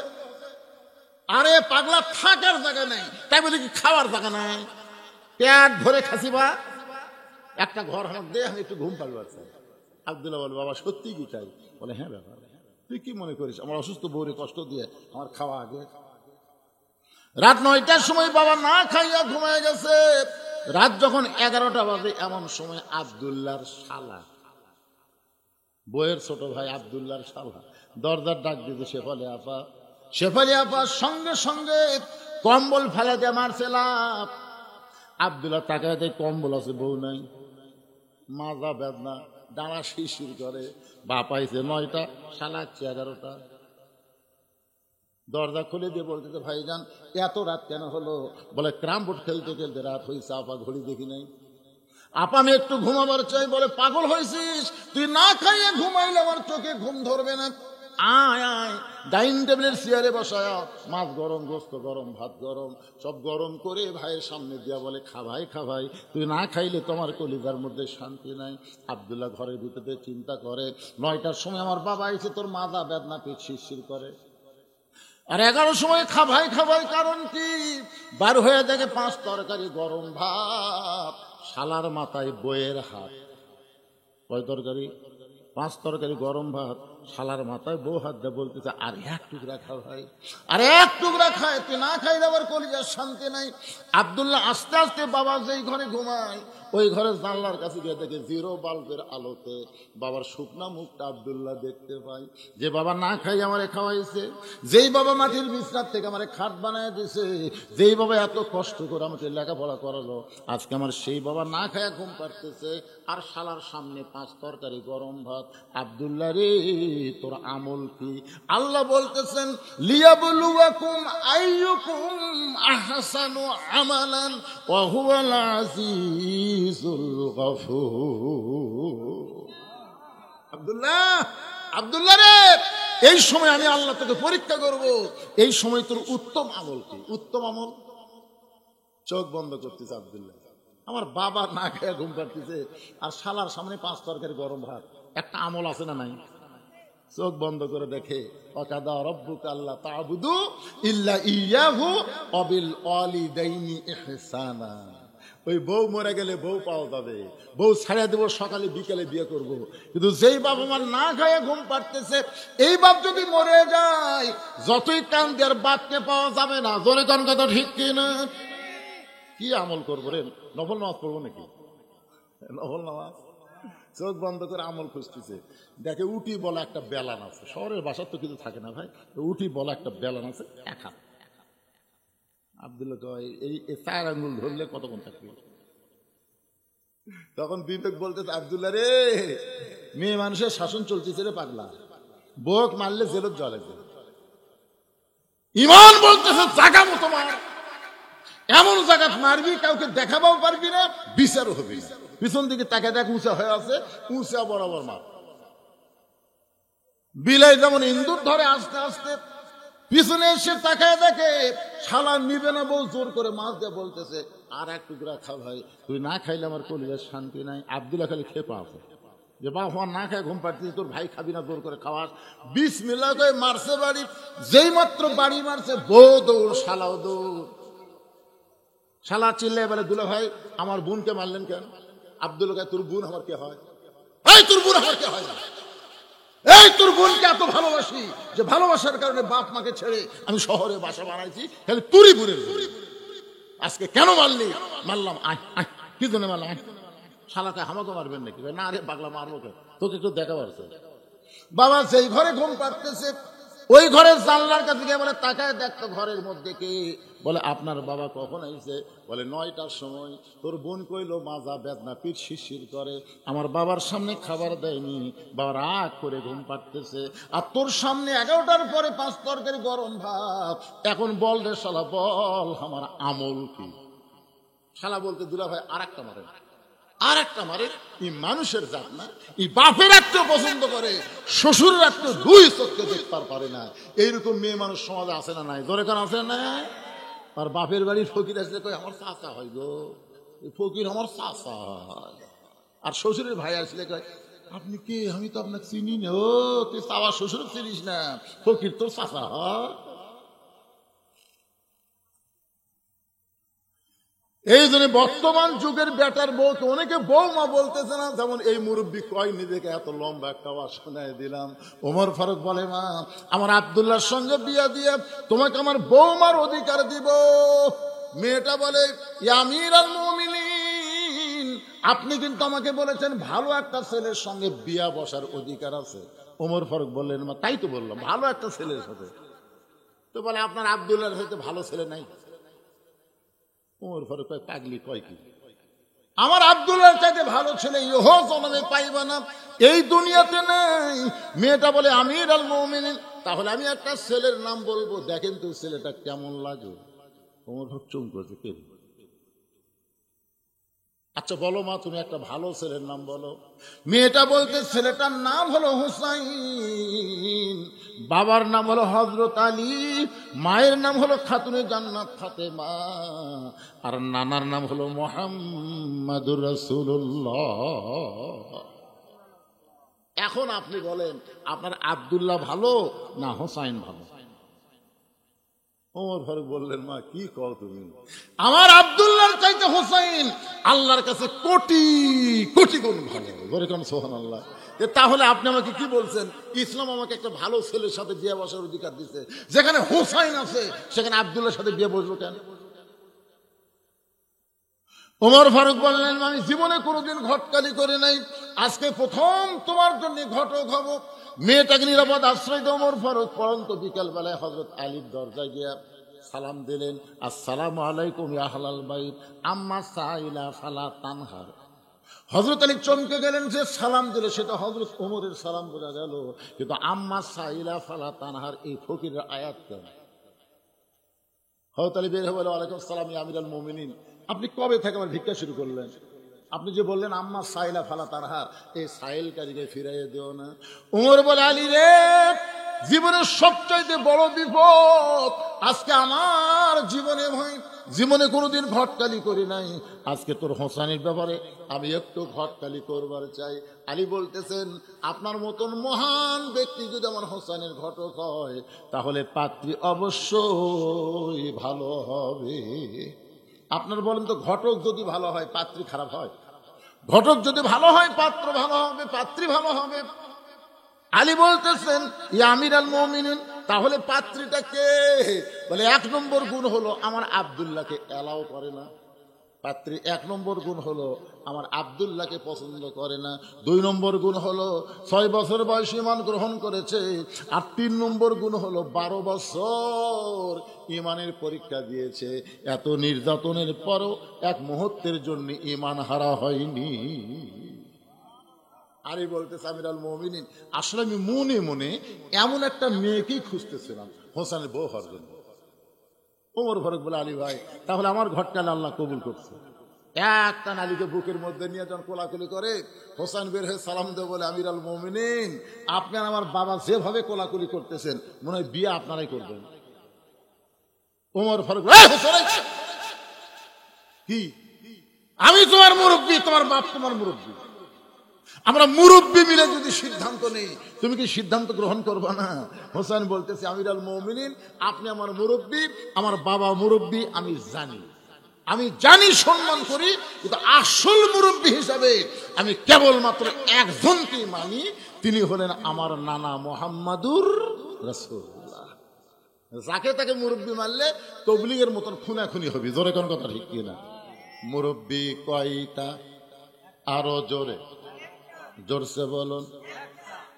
আরে পাগলা, থাকার জায়গা নেই, তাই বলে কি খাওয়ার জায়গা নাই? পেট ভরে খাসিবা, একটা ঘর হাঁক দে, আমি একটু ঘুম পারবো। আব্দুল্লাহ বলে, বাবা সত্যি কি চাই? বলে, হ্যাঁ ব্যাপার, তুই কি মনে করিস আমার অসুস্থ বউরে কষ্ট দিয়ে আমার খাওয়া আগে? রাত 9টার সময় বাবা না খাইয়া ঘুমায় গেছে। রাত যখন 11টা বাজে, এমন সময় আব্দুল্লাহর শালা, বইয়ের ছোট ভাই আব্দুল্লাহর শালা দরজার ডাক দিতে, শেফালি আপা। শেফালি আপা সঙ্গে সঙ্গে কম্বল ফেলে দিয়ে মারছে লাফ। আব্দুল্লাহ তাকায় দেয়, কম্বল আছে, বউ নাই, মাজা বেদনা, ডানা শিরশির করে। বাপ আইছে 9টা, শালা 11টা। দরজা খুলে দিয়ে বলতেছে, ভাইজান এত রাত কেন হলো? বলে, ক্রাম বোর্ড খেলতে খেলতে রাত হয়েছে আপা, ঘড়ি দেখি নাই। আপা, আমি একটু ঘুমাবার চাই। বলে, পাগল হয়েছিস? তুই না খাইয়ে ঘুমাইলে আমার চোখে ঘুম ধরবে না। আয় আয়, ডাইনিং টেবিলের চেয়ারে বসায়, মাছ গরম, গোস্ত গরম, ভাত গরম, সব গরম করে ভাইয়ের সামনে দিয়া বলে, খা ভাই, খা ভাই, তুই না খাইলে তোমার কলিজার মধ্যে শান্তি নাই। আব্দুল্লাহ ঘরের ভিতরে চিন্তা করে, 9টার সময় আমার বাবা এসে তোর মাজা বেদনা, পেট শিরশির করে। আর 11 সময় খা ভাই, খা ভাই, কারণ কি? বার হয়ে দেখে 5 তরকারি গরম ভাত, শালার মাথায় বইয়ের হাত। কয় তরকারি? 5 তরকারি গরম ভাত, শালার মাথায় বউ হাত দিয়ে বলতেছে আর এক টুকরা খাও ভাই, আর এক টুকরা খায়, তুই না খাই আবার কলিজার শান্তি নাই। আব্দুল্লাহ আস্তে আস্তে বাবা যেই ঘরে ঘুমায় ওই ঘরের জানলার কাছে গিয়ে দেখে 0 বাল্বের আলোতে বাবার শুকনা মুখটা আব্দুল্লাহ দেখতে পায়। যে বাবা না খাই আমারে খাওয়াইছে, যেই বাবা মাটির বিছনার থেকে আমারে খাট বানায় দিছে, যেই বাবা এত কষ্ট করে আমাকে লেখাপড়া করালো, আজকে আমার সেই বাবা না খায়া ঘুম পাড়তেছে, আর শালার সামনে 5 তরকারি গরম ভাত। আব্দুল্লাহ রে, তোর আমল কি? আল্লাহ বলতেছেন লিয়াবলুয়াকুম আইয়ুকুম আহসানু আমালান ওয়া হুয়াল আজিজুল গফুর। আব্দুল্লাহ রে, এই সময় আমি আল্লাহ তোকে পরীক্ষা করব, এই সময় তোর উত্তম আমল কি? উত্তম আমল। চোখ বন্ধ করতেছে আব্দুল্লাহ, আমার বাবা না খেয়ে ঘুম পাড়তেছে আর শালার সামনে 5 তরকারি গরম ভাত, একটা আমল আছে না নাই? চোখ বন্ধ করে দেখে ওয়াকাদা রাব্বুকা আল্লা তা'বুদু ইল্লা ইয়াহু ওয়া বিল ওয়ালিদাইনি ইহসানা। ওই বউ মরে গেলে বউ পাওয়া যাবে, বউ ছাড়া দেবো, সকালে বিকেলে বিয়ে করব, কিন্তু যেই বাবা মা না খায় ঘুম পাড়তেছে এই বাপ যদি মরে যায় যতই কান দেওয়ার বাপকে পাওয়া যাবে না। জোরে কান কথা ঠিক কিনা? কি আমল করবো রে? নফল নামাজ পড়বো নাকি? নফল নামাজ। চোখ বন্ধ করে আমল খুঁজতেছে, দেখে উটি বলা একটা বেলান আছে, শহরের বাসার তো কিছু থাকে না ভাই, উটি বলা একটা বেলান আছে, এক হাত। আব্দুল্লাহ কয় এই 4 আঙ্গুল ধরলে কতক্ষণ থাকবে? তখন বিবেক বলতেছে আব্দুল্লাহ রে, মেয়ে মানুষের শাসন চলতেছে রে পাগলা, বউক মারলে জেলত জলে। ইমান বলতেছে জাগামো তোমার, এমন জায়গাত মারবি কাউকে দেখাবাও পারবি না, বিচারও হবে। পিছন দিকে তাকে দেখ উঁচা হয়ে আছে, উঁচা বরাবর মার। বিলাই যেমন ইন্দুর ধরে আস্তে আস্তে, পিছনে এসে তাকায় দেখে শালা নিবে না, বউ জোর করে মাছ দিয়ে বলতেছে আর এক টুকরা খা ভাই, তুই না খাইলে আমার কলিজার শান্তি নাই। আব্দুল্লাহ খালি খেপা আছে যে বাপ আমার না খায় ঘুম পাড়তেছে, তোর ভাই খাবি না, জোর করে খাওয়াস। বিসমিল্লাহ করে মারছে বাড়ি, যেই মাত্র বাড়ি মারছে বউ দৌড়, শালাও দৌড়। শালা চিল্লে বলে দুলা ভাই আমার বোনকে মারলেন কেন? আব্দুল্লাহ কয় তোর বোন আমার কে হয়? এই তোর বোন আমার কে হয় না? এই তোর বোনকে এত ভালোবাসি যে ভালোবাসার কারণে বাপ মাকে ছেড়ে আমি শহরে বাসা বানাইছি, খালি তুরি বোনের। আজকে কেন মারলি? মারলাম। আয় আয়, কি জন্য মারলাম? শালাকে আমাকে মারবেন নাকি? না রে পাগলা, মারবো কে? তোকে একটু দেখা পারছে। বাবা যেই ঘরে ঘুম পাড়তেছে ওই ঘরের জানলার কাছে গিয়ে বলে তাকায় দেখতো ঘরের মধ্যে কে? বলে আপনার বাবা কখন আইছে? বলে 9টার সময়। তোর বোন কইলো মাজা বেদনা, পিঠ শিরশির করে, আমার বাবার সামনে খাবার দেয়নি, বাবা রাগ করে ঘুম পাড়তেছে, আর তোর সামনে 11টার পরে 5 তরকারি গরম ভাত। এখন বল রে শালা, বল আমার আমল কি? শালা বলতে দুলা ভাই আর একটা মারে, আর একটা মারে। এই মানুষের জাত না, এই বাপের একটা পছন্দ করে, শ্বশুরের একটা 2 চোখকে দেখতে পারে না। এইরকম মেয়ে মানুষ সমাজে আছে না নাই? দরকার আছে না? আর বাপের বাড়ির ফকির আসলে কই আমার চাচা হয় গো, এই ফকির আমার চাচা হয়। আর শ্বশুরের ভাই আসলে কয় আপনি কে? আমি তো আপনাকে চিনি না। ও তুই চাওয়া শ্বশুর চিনিস না, ফকির তোর চাচা হয়। এই জন্য বর্তমান যুগের বেটার বউকে অনেকে বৌমা বলতেছে না। যেমন এই মুরব্বী কয় নিজেকে এত লম্বা একটা আওয়াজ শোনায় দিলাম। ওমর ফারুক বলে মা আমার আব্দুল্লাহর সঙ্গে বিয়া দিয়ে তোমাকে আমার বৌমার অধিকার দিব। মেয়েটা বলে ইয়া আমিরুল মুমিনিন, আপনি কিন্তু আমাকে বলেছেন ভালো একটা ছেলের সঙ্গে বিয়া বসার অধিকার আছে। ওমর ফারুক বললেন মা তাই তো বললাম, ভালো একটা ছেলের সাথে। তো বলে আপনার আব্দুল্লাহর সাথে ভালো ছেলে নাই? ওমর ফারুক কয় পাগলি কয় কি? আমার আব্দুল্লাহর চাইতে ভালো ছেলে ইহো জন্মে পাইবা না, এই দুনিয়াতে নেই। মেয়েটা বলে আমিরুল মুমিনিন, তাহলে আমি একটা ছেলের নাম বলবো, দেখেন তো ছেলেটা কেমন লাগে। ওমর ফারুক চুপ করেছে, কে? আচ্ছা বলো মা তুমি একটা ভালো ছেলের নাম বলো। মেয়েটা বলতে ছেলেটার নাম হলো হুসাইন, বাবার নাম হলো হযরত আলী, মায়ের নাম হলো খাতুনে জান্নাত ফাতেমা, আর নানার নাম হলো মুহাম্মাদুর রাসূলুল্লাহ। এখন আপনি বলেন আপনার আব্দুল্লাহ ভালো না হুসাইন ভালো? ওমর ফারুক বললেন, মা কি কও তুমি? আমার আব্দুল্লাহর চাইতে হোসাইন আল্লাহর কাছে কোটি কোটি গুণ ভালো। বলে কেন সুবহানাল্লাহ। তাহলে আপনি আমাকে কি বলছেন? ইসলাম আমাকে একটা ভালো ছেলের সাথে বিয়ে বসার অধিকার দিচ্ছে, যেখানে হোসাইন আছে সেখানে আব্দুল্লাহর সাথে বিয়ে বসবো কেন? ওমর ফারুক বললেন, আমি জীবনে কোনোদিন ঘটকালি করে নাই, আজকে প্রথম তোমার জন্য ঘটক হব। মেয়েটাকে নিরাপদ আশ্রয় দিয়ে ওমর ফারুক পরন্ত বিকাল বেলায় হযরত আলীর দরজায় গিয়ে সালাম দিলেন, আসসালামু আলাইকুম ইয়া আহলাল বাইত আম্মা সাইলা ফালা তানহার। হযরত আলী চমকে গেলেন, যে সালাম দিলে সেটা হযরত ওমরের সালাম বোঝা গেল, কিন্তু আম্মা সাইলা ফালা তানহার এই ফকিরের আয়াত কেন? হযরত আলী বের হয়ে বলে, ওয়ালাইকুম আসসালাম ইয়া আমিরাল মুমিনিন, আপনি কবে থেকে আমার ভিক্ষা শুরু করলেন? আপনি যে বললেন আম্মা সাইলা ফালা তানহার, এই সাইলকারীকে ফিরাইয়ে দিও না। ওমর বলে, আলী রে, জীবনের সবচাইতে বড় বিপদ আজকে আমার জীবনে ভাই, জীবনে কোনোদিন ঘটকালি করি নাই, আজকে তোর হোসাইনের ব্যাপারে আমি একটু ঘটকালি করবার চাই। আলী বলতেছেন, আপনার মতন মহান ব্যক্তি যদি আমার হোসাইনের ঘটক হয়, তাহলে পাত্রী অবশ্যই ভালো হবে। আপনার বলেন তো, ঘটক যদি ভালো হয় পাত্রী খারাপ হয়? ঘটক যদি ভালো হয় পাত্র ভালো হবে, পাত্রী ভালো হবে। আলী বলতেছেন, ইয়া আমিরাল মুমিনিন, তাহলে পাত্রীটা কে? বলে, এক নম্বর গুণ হলো আমার আব্দুল্লাহকে এলাও করে না। পাত্রী এক নম্বর গুণ হলো আমার আব্দুল্লাহকে পছন্দ করে না। 2 নম্বর গুণ হলো 6 বছর বয়সে ঈমান গ্রহণ করেছে। আর 3 নম্বর গুণ হলো 12 বছর ঈমানের পরীক্ষা দিয়েছে। এত নির্যাতনের পরও এক মুহূর্তের জন্য ঈমান হারা হয়নি। আলী বলতেছে, আমিরাল মুমিনিন, আসলে আমি মনে মনে এমন একটা মেয়েকেই খুঁজতেছিলাম হোসেনের বউ হওয়ার জন্য। ওমর ফারুক বলে, আলী ভাই, তাহলে আমার ঘটকালে আল্লাহ কবুল করছে। একটা নালীকে বুকের মধ্যে নিয়ে যখন কোলাকুলি করে, হোসেন বের হয়ে সালাম দেব বলে, আমিরাল মুমিনিন, আপনার আমার বাবা যেভাবে কোলাকুলি করতেছেন, মনে হয় বিয়ে আপনারাই করবেন। ওমর ফারুক, কি আমি তোমার মুরব্বী, তোমার বাপ তোমার মুরব্বী, আমরা মুরব্বী মিলে যদি সিদ্ধান্ত নেই, তুমি কি সিদ্ধান্ত গ্রহণ করবা না? হোসেন বলতেছে, আমিরাল মুমিনিন, আপনি আমার মুরব্বী, আমার বাবা মুরব্বী, আমি জানি সম্মান করি, কিন্তু আসল মুরব্বী হিসাবে আমি কেবলমাত্র একজনকেই মানি, তিনি হলেন আমার নানা মুহাম্মাদুর রাসূলুল্লাহ। যাকে তাকে মুরব্বী মানলে তবলিগের মতন খুনাখুনি হবে। জোরে কোন কথা ঠিক কিনা? মুরব্বী কয়টা? আরো জোরে, জোরসে বলুন।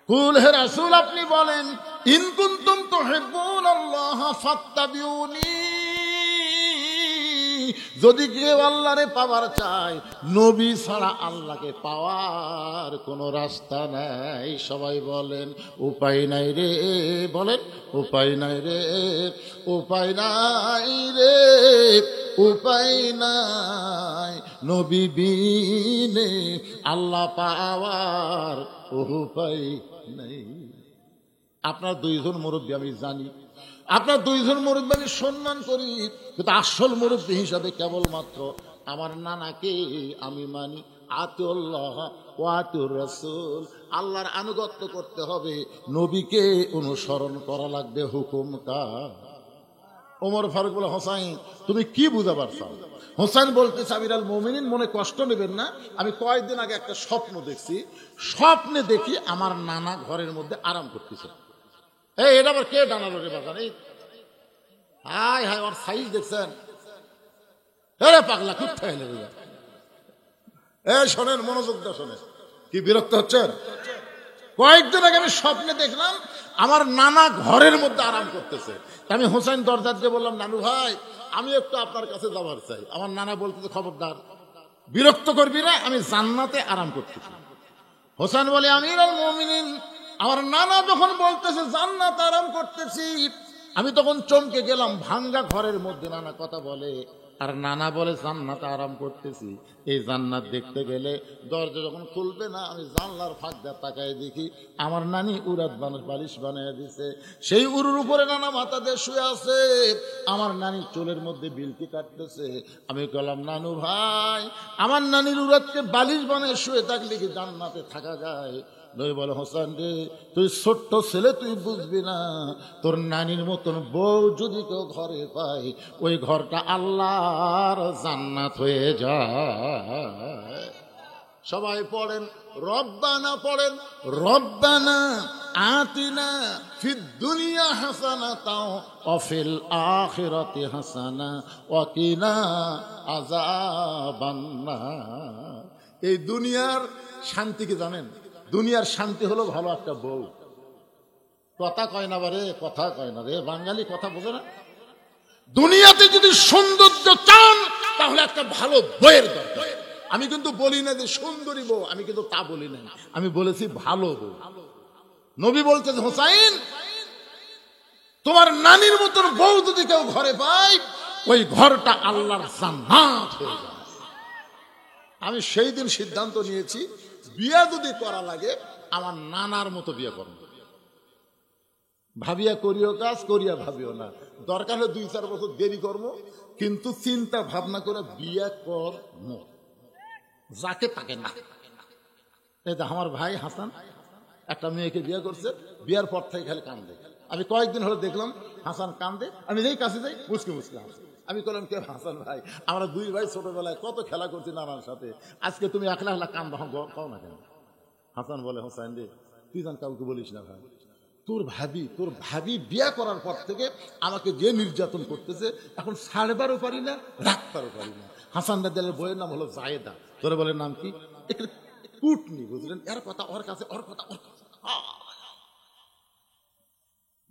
কুল হে রাসূল, আপনি বলেন, ইন কুনতুম তুহিব্বুনাল্লাহ ফাত্তাবিউনি, যদি কেউ আল্লাহরে পাওয়ার চায়, নবী ছাড়া আল্লাহকে পাওয়ার কোনো রাস্তা নাই। সবাই বলেন, উপায় নাই রে, বলেন, উপায় নাই রে, উপায় নাই রে, উপায় নাই, নবী বিনে আল্লাহ পাওয়ার উপায় নাই। আপনার 2 জন মুরব্বী আমি জানি, আপনার 2 জন মুরব্বী আমি সম্মান করি, কিন্তু আসল মুরব্বী হিসাবে কেবলমাত্র আমার নানাকে আমি মানি। আতিউল্লাহ ওয়া আতিউর রাসূল, আল্লাহর আনুগত্য করতে হবে, নবীকে অনুসরণ করা লাগবে। হুকুম কার? ওমর ফারুক বলে, হোসাইন, তুমি কি বুঝাবার চাও? হোসেন বলতেছে, আমিরাল মুমিনিন, মনে কষ্ট নেবেন না, আমি কয়েকদিন আগে একটা স্বপ্ন দেখছি, স্বপ্নে দেখি আমার নানা ঘরের মধ্যে আরাম করতেছে। এই এটা আবার কে ডানালো রে বাজান? এই হাই হাই, ওর সাইজ দেখছেন? আরে পাগলা, খুব ঠাইলে বুঝা। এই শোনেন, মনোযোগ দিয়ে শোনেন, কি বিরক্ত হচ্ছেন? কয়েকদিন আগে আমি স্বপ্নে দেখলাম আমার নানা ঘরের মধ্যে আরাম করতেছে। আমি হোসেন দরজা দিয়ে বললাম, নানু ভাই, আমি একটু আপনার কাছে যাবার চাই। আমার নানা বলতেছে, খবরদার, বিরক্ত করবি না, আমি জান্নাতে আরাম করতেছি। হোসেন বলে, আমিরাল মুমিনিন, আমার নানা যখন বলতেছে জান্নাত আরাম করতেছি, আমি তখন চমকে গেলাম। ভাঙ্গা ঘরের মধ্যে নানা কথা বলে, আর নানা বলে জান্নাতে আরাম করতেছি। এই জান্নাত দেখতে গেলে দরজা যখন খুলবে না, আমি জানলার ফাঁক দিয়ে তাকায় দেখি আমার নানি উড়াত বালিশ বানিয়ে দিছে। সেই উড়ুর উপরে নানা মাথা দিয়ে শুয়ে আছে, আমার নানি চুলের মধ্যে বিলতি কাটতেছে। আমি বললাম, নানু ভাই, আমার নানির উড়াতকে বালিশ বানিয়ে শুয়ে থাকলে কি জান্নাতে থাকা যায়? নবী বলে, হোসেন রে, তুই ছোট্ট ছেলে, তুই বুঝবি না, তোর নানির মতন বউ যদি কেউ ঘরে পায়, ওই ঘরটা আল্লাহর জান্নাত হয়ে যায়। সবাই পড়েন রব্বানা, পড়েন রব্বানা আতিনা ফিদ দুনিয়া হাসানাতাও ওয়া ফিল আখিরাতি হাসানা ওয়া কিনা আযাবান্নার। এই দুনিয়ার শান্তি কি জানেন? দুনিয়ার শান্তি হলো ভালো একটা বউ। কথা কয় না বারে, কথা কয় না রে, বাঙালি কথা বোঝে না। দুনিয়াতে যদি সৌন্দর্য চান তাহলে একটা ভালো বউয়ের দরকার। আমি কিন্তু বলি না যে সুন্দরী বউ, আমি কিন্তু তা বলি না, আমি বলেছি ভালো বউ। নবী বলতে, হোসাইন, তোমার নানির মতন বউ যদি কেউ ঘরে পায়, ওই ঘরটা আল্লাহর জান্নাত হয়ে যায়। আমি সেই দিন সিদ্ধান্ত নিয়েছি, বিয়ে যদি করা লাগে আমার নানার মতো বিয়ে করব। ভাবিয়া করিও কাজ, করিয়া ভাবিও না, দরকার হলে 2-4 বছর দেরি করবো, কিন্তু চিন্তা ভাবনা করে বিয়ে করব, যাকে তাকে না। এই যে আমার ভাই হাসান একটা মেয়েকে বিয়ে করছে, বিয়ার পর থেকে খালি কান্দে। আমি কয়েকদিন হলে দেখলাম হাসান কান্দে, আমি যেই কাছে যাই মুসকে মুসকে হাসি। আমি বললাম, কে? হাসান ভাই, আমরা 2 ভাই ছোটবেলায় কত খেলা করছি নানার সাথে, আজকে তুমি একলা একলা কান্দা কও না কেন? হাসান বলে, হোসাইন রে, তুই জান কাউকে বলিস না ভাই, তোর ভাবি বিয়া করার পর থেকে আমাকে যে নির্যাতন করতেছে, এখন ছাড়বারও পারি না, রাখবারও পারি না। হাসান রাদিয়াল্লাহু বইয়ের নাম হলো জায়েদা। তোরে বলে নাম কি? একটু কুটনি, বুঝলেন? এর কথা ওর কাছে, ওর কথা ওর কাছে,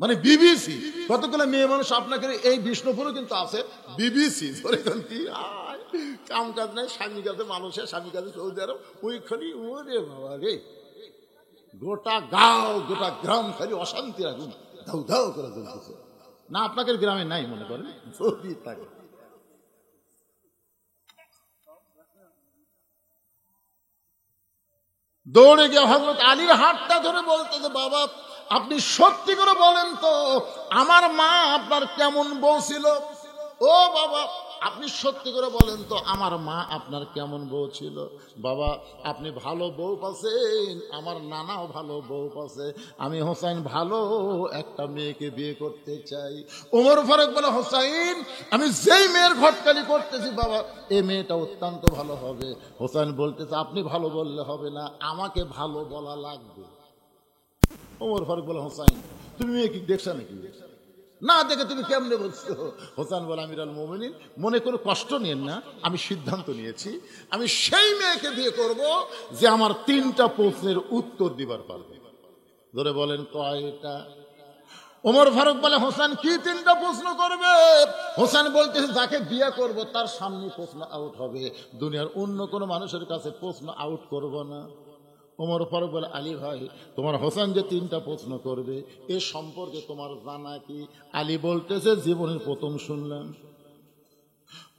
মানে বিবিসি। কতগুলো মেয়ে মানুষ আপনাকে এই বিষ্ণুপুরও কিন্তু আছে বিবিসি। কাম কাজ নাই, স্বামী কাছে মানুষের, স্বামী কাছে সৌদি আরব, ওইখানে ওরে বাবা রে, গোটা গাঁও গোটা গ্রাম খালি অশান্তি রাখুন, ধাউ ধাউ করে চলতেছে। না আপনাদের গ্রামে নাই মনে করেন, যদি থাকে। দৌড়ে গিয়ে হযরত আলীর হাতটা ধরে বলতেছে, বাবা আপনি সত্যি করে বলেন তো, আমার মা আপনার কেমন বউ ছিল? ও বাবা, আপনি সত্যি করে বলেন তো, আমার মা আপনার কেমন বউ ছিল? বাবা আপনি ভালো বউ পাচ্ছেন, আমার নানাও ভালো বউ পাচ্ছে, আমি হোসাইন ভালো একটা মেয়েকে বিয়ে করতে চাই। ওমর ফারুক বলে, হোসাইন আমি যেই মেয়ের ঘটকালি করতেছি বাবা, এই মেয়েটা অত্যন্ত ভালো হবে। হোসাইন বলতেছে, আপনি ভালো বললে হবে না, আমাকে ভালো বলা লাগবে। ওমর ফারুক বলে, হোসাইন তুমি মেয়ে কি দেখছো নাকি? না দেখে তুমি কেমনে বলছো? হোসেন বলে, আমিরুল মুমিনিন মনে কোনো কষ্ট নিয়েন না, আমি সিদ্ধান্ত নিয়েছি, আমি সেই মেয়েকে বিয়ে করব যে আমার 3টা প্রশ্নের উত্তর দিবার পারবে। ধরে বলেন কয়টা? ওমর ফারুক বলে, হোসেন কি 3টা প্রশ্ন করবে? হোসেন বলতেছে, যাকে বিয়ে করব তার সামনে প্রশ্ন আউট হবে, দুনিয়ার অন্য কোনো মানুষের কাছে প্রশ্ন আউট করব না। ওমর ফারুক বলে, আলী ভাই তোমার হোসেন যে 3টা প্রশ্ন করবে এ সম্পর্কে তোমার জানা কি? আলী বলতেছে, জীবনের প্রথম শুনলাম।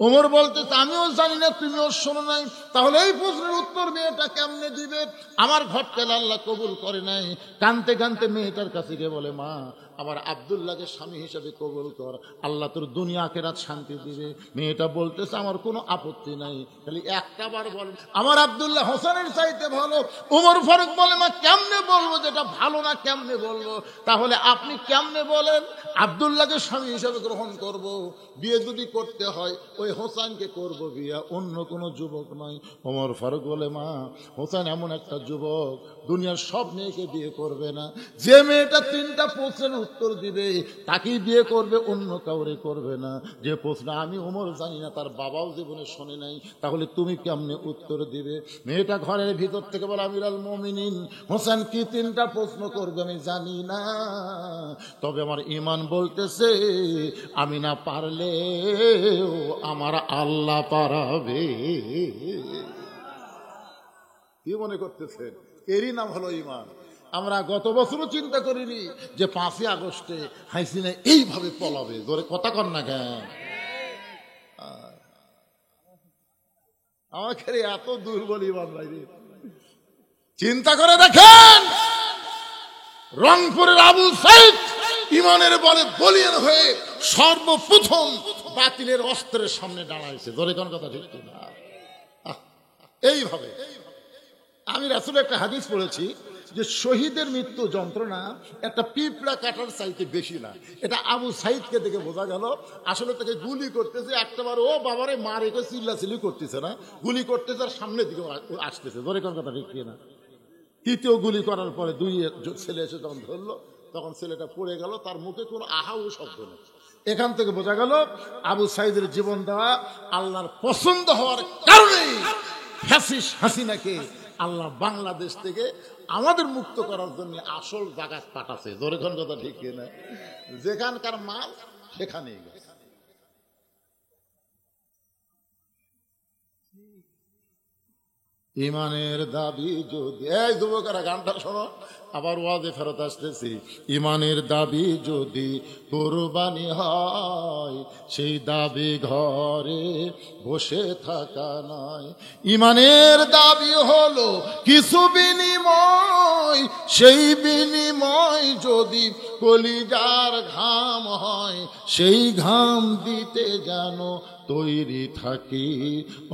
ওমর বলতেছে, আমিও জানি না, তুমিও শোনো নাই, তাহলে এই প্রশ্নের উত্তর মেয়েটা কেমনে দিবে? আমার ঘটকাল আল্লাহ কবুল করে নাই। কানতে কানতে মেয়েটার কাছে গিয়ে বলে, মা আমার আব্দুল্লাহকে স্বামী হিসেবে কবুল কর, আল্লাহ তোর দুনিয়া আখিরাত শান্তি দিবে। মেয়েটা বলতেছে, আমার কোনো আপত্তি নাই, খালি একটা বার বল আমার আব্দুল্লাহ হোসেনের চাইতে ভালো। ওমর ফারুক বলে, মা কেমনে বলবো যেটা ভালো না, কেমনে বলবো? তাহলে আপনি কেমনে বলেন আব্দুল্লাহকে স্বামী হিসেবে গ্রহণ করব, বিয়ে যদি করতে হয় ওই হোসেনকে করব বিয়ে, অন্য কোনো যুবক নয়। ওমর ফারুক বলে, মা হোসেন এমন একটা যুবক দুনিয়ার সব মেয়েকে বিয়ে করবে না, যে মেয়েটা 3টা প্রশ্নের উত্তর দিবে তাকেই বিয়ে করবে, অন্য কাউরে করবে না। যে প্রশ্ন আমি ওমর জানি না, তার বাবাও জীবনে শোনে নাই, তাহলে তুমি কেমনে উত্তর দিবে? মেয়েটা ঘরের ভিতর থেকে বলে, আমিরুল মুমিনিন হোসেন কি 3টা প্রশ্ন করবে আমি জানি না, তবে আমার ঈমান বলতেছে আমি না পারলে আমার আল্লাহ পারাবে। কি মনে করতেছেন? এরই নাম হলো ঈমান। আমরা গত বছরও চিন্তা করিনি যে 5ই আগস্টে হাসিনা এইভাবে পলাবে। জোরে কথা কর না কেন? আমাকে এত দুর্বল ঈমান ভাই, চিন্তা করে দেখেন রংপুরের আবু সাইদ ঈমানের বলে বলিয়ান হয়ে সর্বপ্রথম বাতিলের অস্ত্রের সামনে দাঁড়াইছে। জোরে কোন কথা ঠিক না? এইভাবে আমি রাসূলের একটা হাদিস পড়েছি, যে শহীদের মৃত্যু যন্ত্রণা একটা পিঁপড়া কাটার চাইতে বেশি না। এটা আবু সাইদকে দেখে বোঝা গেল। আসলে তাকে গুলি করতেছে, একটাবার ও বাবারে মা রেখে চিল্লাচিল্লি করতেছে না, গুলি করতেছে আর সামনের দিকে আসতেছে। ধরে কোন কথা ঠিক না? তৃতীয় গুলি করার পরে দুই ছেলে এসে যখন ধরলো, তখন ছেলেটা পড়ে গেল, তার মুখে কোনো আহাও শব্দ নেই। এখান থেকে বোঝা গেল আবু সাইদের জীবন দেওয়া আল্লাহর পছন্দ হওয়ার কারণে ফ্যাসিস্ট হাসিনাকে আল্লাহ বাংলাদেশ থেকে আমাদের মুক্ত করার জন্য আসল জায়গা পাঠাচ্ছে। ধরে কোন কথা ঠিক না? যেখানকার মাল সেখানেই গেছে। ইমানের দাবি যদি, এই যুবকেরা গানটা শোনো, আবার ওয়াজে ফেরত আসতেছি। ইমানের দাবি যদি কুরবানি হয়, সেই দাবি ঘরে বসে থাকা নয়। ইমানের দাবি হলো কিছু বিনিময়, সেই বিনিময় যদি কলিজার ঘাম হয়, সেই ঘাম দিতে যেন তৈরি থাকি।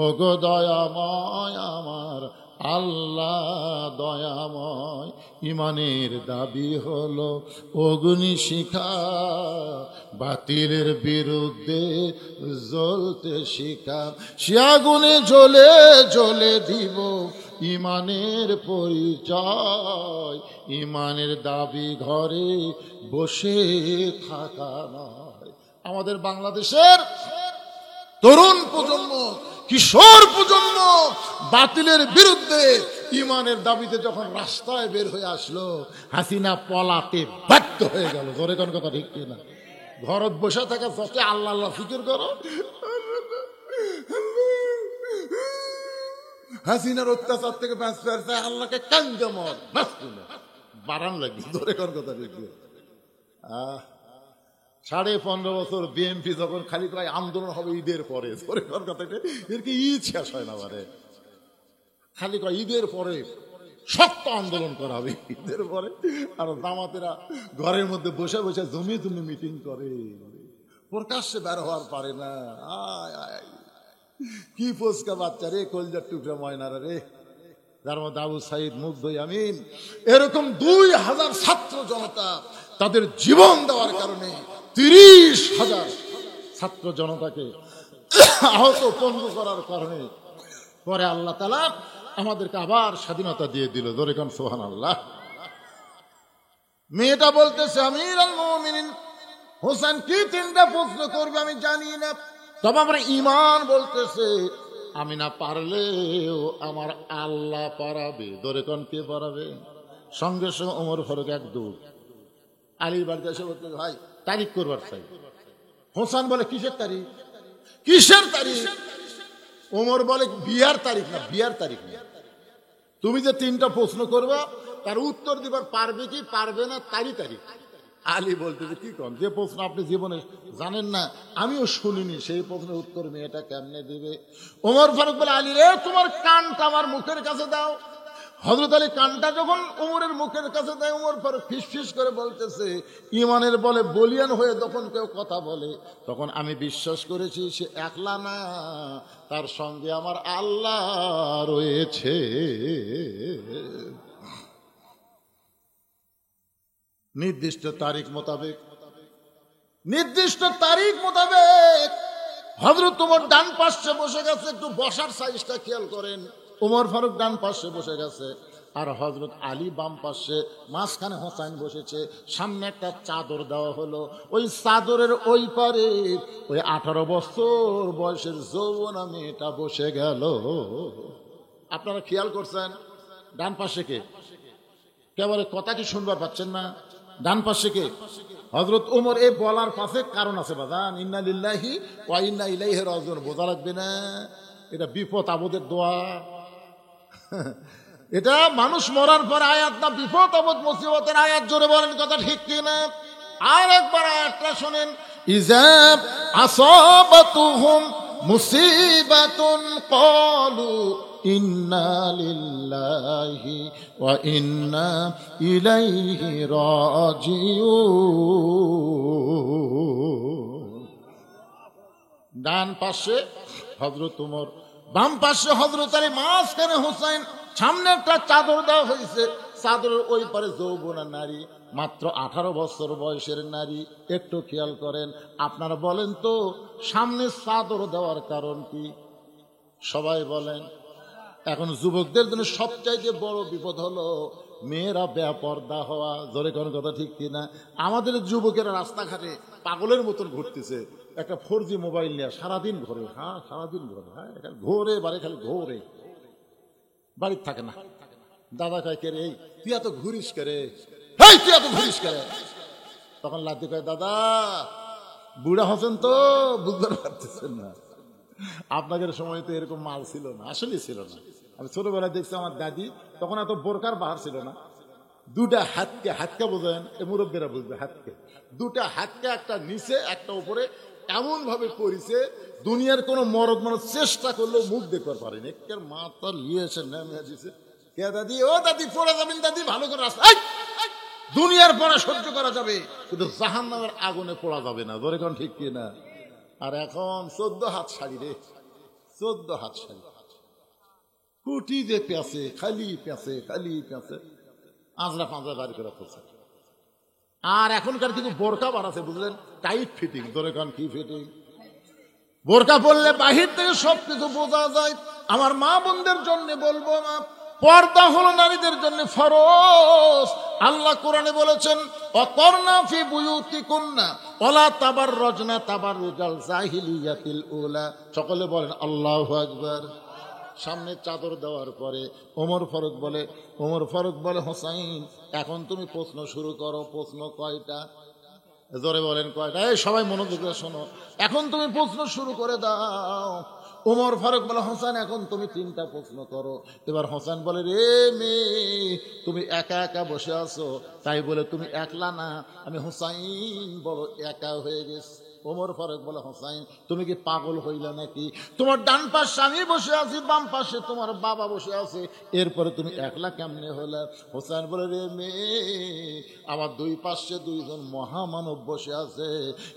ওগো দয়াময় আমার আল্লাহ দয়াময়। ইমানের দাবি হলো অগ্নিশিখা, বাতিলের বিরুদ্ধে জ্বলতে শিখা। সে আগুনে জ্বলে জ্বলে দিব ইমানের পরিচয়। ইমানের দাবি ঘরে বসে থাকা নয়। আমাদের বাংলাদেশের তরুণ প্রজন্ম, কিশোর প্রজন্ম বাতিলের বিরুদ্ধে ইমানের দাবিতে যখন রাস্তায় বের হয়ে আসলো, হাসিনা পলাতে বাধ্য হয়ে গেল। ধরে কোন কথা ঠিক কিনা? ঘরত বসে থাকা সত্যি আল্লাহ আল্লাহ ফিকির করো। হাসিনার অত্যাচার থেকে বাঁচতে আসতে আল্লাহকে কান্দে মর বাড়ান লাগবে। ধরে কোন কথা ঠিক কিনা? 15.5 বছর বিএনপি যখন খালি কয় আন্দোলন হবে ঈদের পরে, এর কি ঈদ শেষ হয় না? মানে খালি কয় ঈদের পরে শক্ত আন্দোলন করা হবে ঈদের পরে। আর জামাতেরা ঘরের মধ্যে বসে বসে জমি জমি মিটিং করে, প্রকাশ্যে বের হওয়ার পারে না। কি ফোসকা বাচ্চা রে, কলজার টুকরা ময়নারা রে, যার মধ্যে আবু সাইদ, মুগ্ধ আমিন, এরকম 2000 ছাত্র জনতা তাদের জীবন দেওয়ার কারণে 30,000 ছাত্র জনতাকে আহত পঙ্গু করার কারণে পরে আল্লাহ তাআলা আমাদেরকে আবার স্বাধীনতা দিয়ে দিল। ধরে কোন সুবহানাল্লাহ। মেয়েটা বলতেছে আমিরুল মুমিনিন হোসেন কি 3টা প্রশ্ন করবে আমি জানি না, তবে আমরা ইমান বলতেছে আমি না পারলেও আমার আল্লাহ পারাবে। ধরে কোন কে পারাবে? সঙ্গে সঙ্গে ওমর ফারুক এক দৌড় আলীর বাড়িতে এসে বলতে, ভাই তারিখ করবার চাই। হোসেন বলে কিসের তারিখ? কিসের তারিখ? ওমর বলে বিয়ার তারিখ না, বিয়ার তারিখ না। তুমি যে 3টা প্রশ্ন করবা তার উত্তর দিবার পারবে কি পারবে না তারই তারিখ। আলী বলতে কি কন, যে প্রশ্ন আপনি জীবনে জানেন না, আমিও শুনিনি, সেই প্রশ্নের উত্তর মেয়েটা কেমনে দিবে? ওমর ফারুক বলে আলী রে, তোমার কানটা আমার মুখের কাছে দাও। হযরত আলী কানটা যখন ওমরের মুখের কাছে দেয়, ওমর ফারুক ফিসফিস করে বলতেছে, ইমানের বলে বলিয়ান হয়ে যখন কেউ কথা বলে তখন আমি বিশ্বাস করেছি সে একলা না, তার সঙ্গে আমার আল্লাহ রয়েছে। নির্দিষ্ট তারিখ মোতাবেক, নির্দিষ্ট তারিখ মোতাবেক হযরত ওমর ডান পাশে বসে গেছে। একটু বসার সাইজটা খেয়াল করেন। ওমর ফারুক ডান পাশে বসে গেছে আর হযরত আলী বাম পাশে, মাঝখানে হোসেন বসেছে। সামনে একটা চাদর দেওয়া হলো, ওই চাদরের ওই পারে ওই 18 বছর বয়সের যৌবনা মেয়েটা বসে গেল। আপনারা খেয়াল করছেন ডান পাশে কে? কেবল কথা কি শুনবার পাচ্ছেন না? ডান পাশে কে? হযরত ওমর। এই বলার পাশে কারণ আছে বাজান, ইন্না লিল্লাহি ওয়া ইন্না ইলাইহি রাজিউন। বোঝা লাগবে না? এটা বিপদ আপদের দোয়া। এটা মানুষ মরার পর আয়াত না, বিপদ আপদ মুসিবতের আয়াত। জোরে বলেন কথা ঠিক কিনা? আর একবার আয়াতটা শুনেন, ইযা আসাবাতুহুম মুসিবাতুন ক্বালু ইন্না লিল্লাহি ওয়া ইন্না ইলাইহি রাজিউন। ডান পাশে হযরত ওমর, বাম পাশে হযরত আলী, মাঝখানে হোসেন। সামনে একটা চাদর দেওয়া হয়েছে, চাদরের ওই পারে যৌবনা নারী, মাত্র 18 বছর বয়সের নারী। একটু খেয়াল করেন, আপনারা বলেন তো সামনে চাদর দেওয়ার কারণ কি? সবাই বলেন। এখন যুবকদের জন্য সবচাইতে বড় বিপদ হলো মেয়েরা বেপর্দা হওয়া। জোরে কোন কথা ঠিক কিনা? আমাদের যুবকেরা রাস্তাঘাটে পাগলের মতন ঘুরতেছে, একটা 4G মোবাইল নিয়ে সারাদিন ঘোরে। হ্যাঁ, সারাদিন ঘোরে। হ্যাঁ, ঘোরে বাড়ি, খালি ঘোরে, বাড়ির থাকে না। দাদা কয়, কে রে তুই এত ঘুরিস করে, তুই এত ঘুরিস করে? তখন লাদ্দি কয়, দাদা বুড়া হচ্ছেন তো, বুঝতে পারতেছেন না। আপনাদের সময় তো এরকম মাল ছিল না, আসলে ছিল না। আমি ছোটবেলায় দেখছি আমার দাদি, তখন এত বোরকার বাহার ছিল না। দুটা হাতকে, হাতকে বোঝেন, এ মুরব্বীরা বুঝবে, হাতকে দুটা হাতকে, একটা নিচে একটা উপরে, এমন ভাবে করেছে দুনিয়ার কোন মরদ মানুষ চেষ্টা করলেও মুখ দেখতে পারেনি। একের মাথা লিয়েছে, নেমে দিছে। কে দাদি? ও দাদি, পড়ে যাবেন দাদি, ভালো করে রাস্তা। দুনিয়ার পড়া সহ্য করা যাবে, কিন্তু জাহান্নামের আগুনে পড়া যাবে না। ধরে কোন ঠিক কিনা? আর এখন 14 হাত শাড়ি রে, 14 হাত শাড়ি, কুটি যে পেঁচে, খালি পেঁচে, খালি পেঁচে, আজরা পাঁজরা বাড়ি করে ফেলছে। আর এখনকার কিন্তু বোরকা বাড়াছে, বুঝলেন, টাইট ফিটিং। ধরে কান কি ফিটিং? বোরকা পরলে বাহির থেকে সবকিছু বোঝা যায়। আমার মা বোনদের জন্য বলবো না, পর্দা হলো নারীদের জন্য ফরজ। আল্লাহ কোরআনে বলেছেন, অকরনা ফি বুয়ুতিকুন্না ওয়ালা তাবাররাজনা তাবাররুজাল জাহিলিয়াতিল উলা। সকলে বলেন আল্লাহু আকবার। সামনে চাদর দেওয়ার পরে ওমর ফারুক বলে, হোসাইন এখন তুমি প্রশ্ন শুরু করো। প্রশ্ন কয়টা? জোরে বলেন কয়টা? এই সবাই মনোযোগ দিয়ে শোনো, এখন তুমি প্রশ্ন শুরু করে দাও। ওমর ফারুক বলে, হোসেন এখন তুমি 3টা প্রশ্ন করো। এবার হোসেন বলে, রে মেয়ে, তুমি একা একা বসে আছো, তাই বলে তুমি একলা না, আমি হোসাইন বড় একা হয়ে গেছি। ওমর ফারুক বলে, হোসাইন তুমি কি পাগল হইলা নাকি? তোমার ডান পাশে আমি বসে আছি, বাম পাশে তোমার বাবা বসে আছে, এরপরে তুমি একলা কেমনে হলে? হোসেন বলে, রে মেয়ে, আমার 2 পাশে 2জন মহামানব বসে আছে,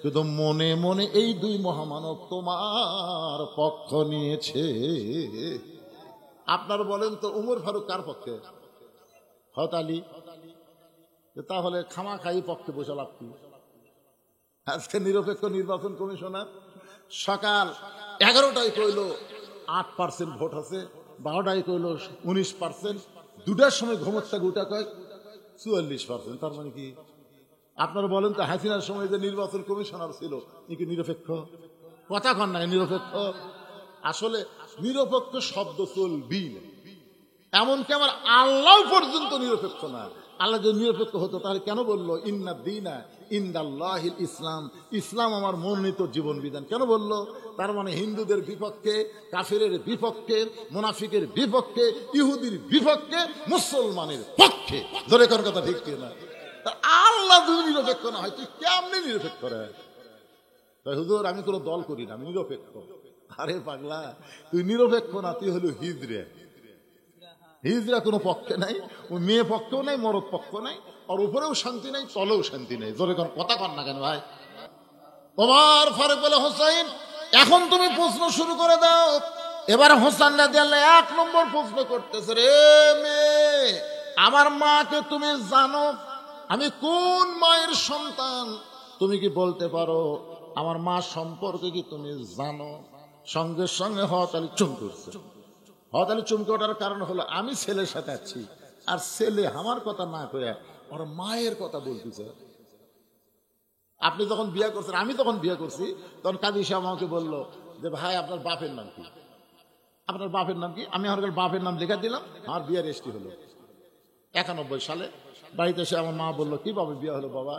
কিন্তু মনে মনে এই 2 মহামানব তোমার পক্ষ নিয়েছে। আপনার বলেন তো উমর ফারুক কার পক্ষে? হযরত আলী। তাহলে খামাখাই পক্ষে বসে লাভ কি? আজকে নিরপেক্ষ নির্বাচন কমিশনার সকাল 11টায় কইল 8% ভোট আছে, 12টায় কইল 19%, 2টার সময় ঘুমোচ্ছে গোটা কয় 44%। তার মানে কি? আপনারা বলেন তো, হাসিনার সময় যে নির্বাচন কমিশনার ছিল, ই কি নিরপেক্ষ? কথা কন না নিরপেক্ষ? আসলে নিরপেক্ষ শব্দ চলবি না, এমনকি আমার আল্লাহ পর্যন্ত নিরপেক্ষ না। আল্লাহ যদি নিরপেক্ষ হতো তাহলে কেন বললো ইন্না দীনা ইনদাল্লাহিল ইসলাম, ইসলাম আমার মনোনীত জীবন বিধান? কেন বললো? তার মানে হিন্দুদের বিপক্ষে, কাফিরের বিপক্ষে, মুনাফিকের বিপক্ষে, ইহুদির বিপক্ষে, মুসলমানের পক্ষে। ধরে কোন কথা ঠিক না? আল্লাহ যদি নিরপেক্ষ না হয় তুই কেমনি নিরপেক্ষ রে? হুজুর আমি কোনো দল করি না, আমি নিরপেক্ষ। আরে পাগলা, তুই নিরপেক্ষ না, তুই হলো হিজড়া। হিজড়া কোনো পক্ষে নাই, ওই মেয়ে পক্ষেও নাই, মরদ পক্ষ নাই, আর উপরেও শান্তি নাই, তলেও শান্তি নাই। জোরে কোন কথা কন না কেন ভাই? ওমর ফারুক বলে, হোসাইন এখন তুমি প্রশ্ন শুরু করে দাও। এবার হোসেন রাদিয়াল্লাহু 1 নম্বর প্রশ্ন করতেছে, রে মেয়ে, আমার মাকে তুমি জানো? আমি কোন মায়ের সন্তান তুমি কি বলতে পারো? আমার মা সম্পর্কে কি তুমি জানো? সঙ্গে সঙ্গে হযরত আলী চমকে উঠছে। হযরত আলী চমকে ওঠার কারণ হলো, আমি ছেলের সাথে আছি, আর ছেলে আমার কথা না কয়ে ওর মায়ের কথা বলতেছে। আপনি যখন বিয়ে করছেন, আমি তখন বিয়ে করছি, তখন কাজী সাহেব আমাকে বললো যে, ভাই আপনার বাপের নাম কি? আপনার বাপের নাম কি? আমি আমার বাপের নাম লেখা দিলাম, আমার বিয়ে রেজিস্ট্রি হলো 91 সালে। বাড়িতে এসে আমার মা বললো, কি বাবা বিয়ে হলো? বাবা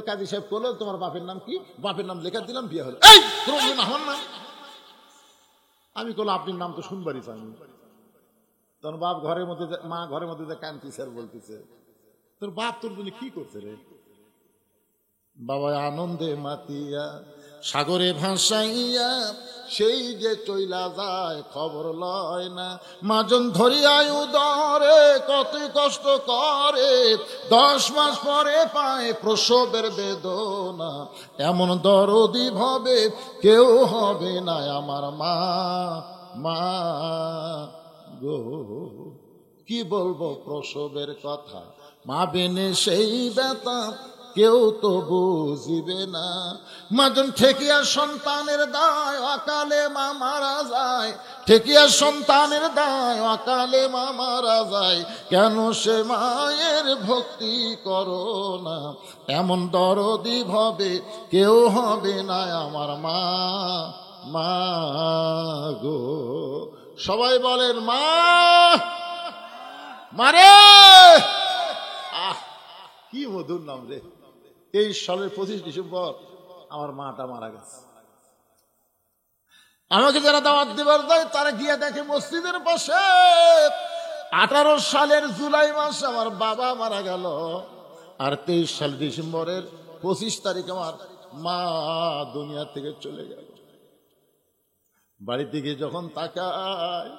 কাজী সাহেব বললো, তোমার বাপের নাম কি? বাপের নাম লেখা দিলাম, বিয়ে হলো। এই আমার নাম? আমি বললাম, আপনার নাম তো শুনবারই চাইনি। তখন বাপ ঘরের মধ্যে, মা ঘরের মধ্যে কান্তি স্যার বলতেছে, তোর বাপ তোর জন্য কি করছে রে? বাবা আনন্দে মাতিয়া সাগরে ভাসাইয়া সেই যে চইলা যায়, খবর লয় না। মাজন ধরিয়ায় উদরে কত কষ্ট করে, 10 মাস পরে পায় প্রসবের বেদনা। এমন দরদি ভাবে কেউ হবে না আমার মা, মা গো। কি বলবো প্রসবের কথা, মা বেনে সেই ব্যথা কেউ তো বুঝিবে না। মাজন ঠেকিয়া সন্তানের দায় অকালে মা মারা যায়, ঠেকিয়া সন্তানের দায় অকালে মা মারা যায়। কেন সে মায়ের ভক্তি করো না, এমন দরদি ভবে কেউ হবে না আমার মা। মা গো, সবাই বলেন মা, মারে। আহ, কি মধুর নাম রে। 23 সালের 25 ডিসেম্বর আমার মাটা মারা গেছে। আমাকে যারা দাওয়াত দিবার দেয় তারা গিয়ে দেখে মসজিদের পাশে 18 সালের জুলাই মাসে আমার বাবা মারা গেল, আর 23 সাল ডিসেম্বরের 25 তারিখ আমার মা দুনিয়া থেকে চলে গেল। বাড়িতে গিয়ে যখন তাকায়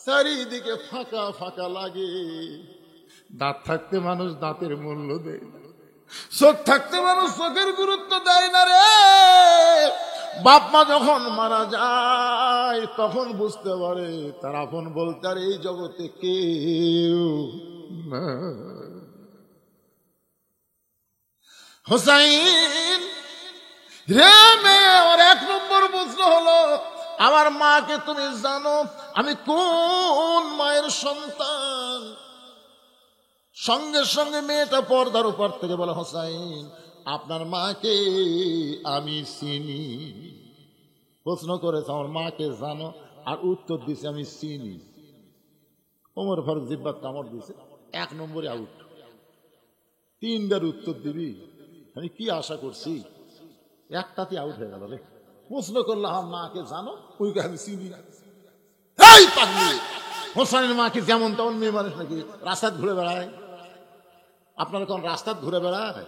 চারিদিকে ফাঁকা ফাঁকা লাগে। দাঁত থাকতে মানুষ দাঁতের মূল্য দেয় না, চোখ থাকতে মানুষ চোখের গুরুত্ব দেয় না রে। বাপ মা যখন মারা যায় তখন বুঝতে পারে তার আপন বলতে আর এই জগতে কেউ না। হোসাইন রে মেয়ে, আমার 1 নম্বর প্রশ্ন হলো, আমার মাকে তুমি জানো আমি কোন মায়ের সন্তান? সঙ্গে সঙ্গে মেয়েটা পর্দার উপর থেকে বলে, হোসাইন আপনার মাকে আমি চিনি। প্রশ্ন করেছে আমার মাকে জানো, আর উত্তর দিছে আমি চিনি। ওমর ফারুক জিব্বার কামড় দিছে, 1 নম্বরে আউট। 3টার উত্তর দিবি, আমি কি আশা করছি, একটাতে আউট হয়ে গেল রে। প্রশ্ন করলাম আমার মাকে জানো, ওইকে আমি চিনি না। এই পাগলি, হোসাইনের মাকে যেমন তেমন মেয়ে মানুষ নাকি রাস্তায় ঘুরে বেড়ায়? আপনারা কোন রাস্তায় ঘুরে বেড়ায়?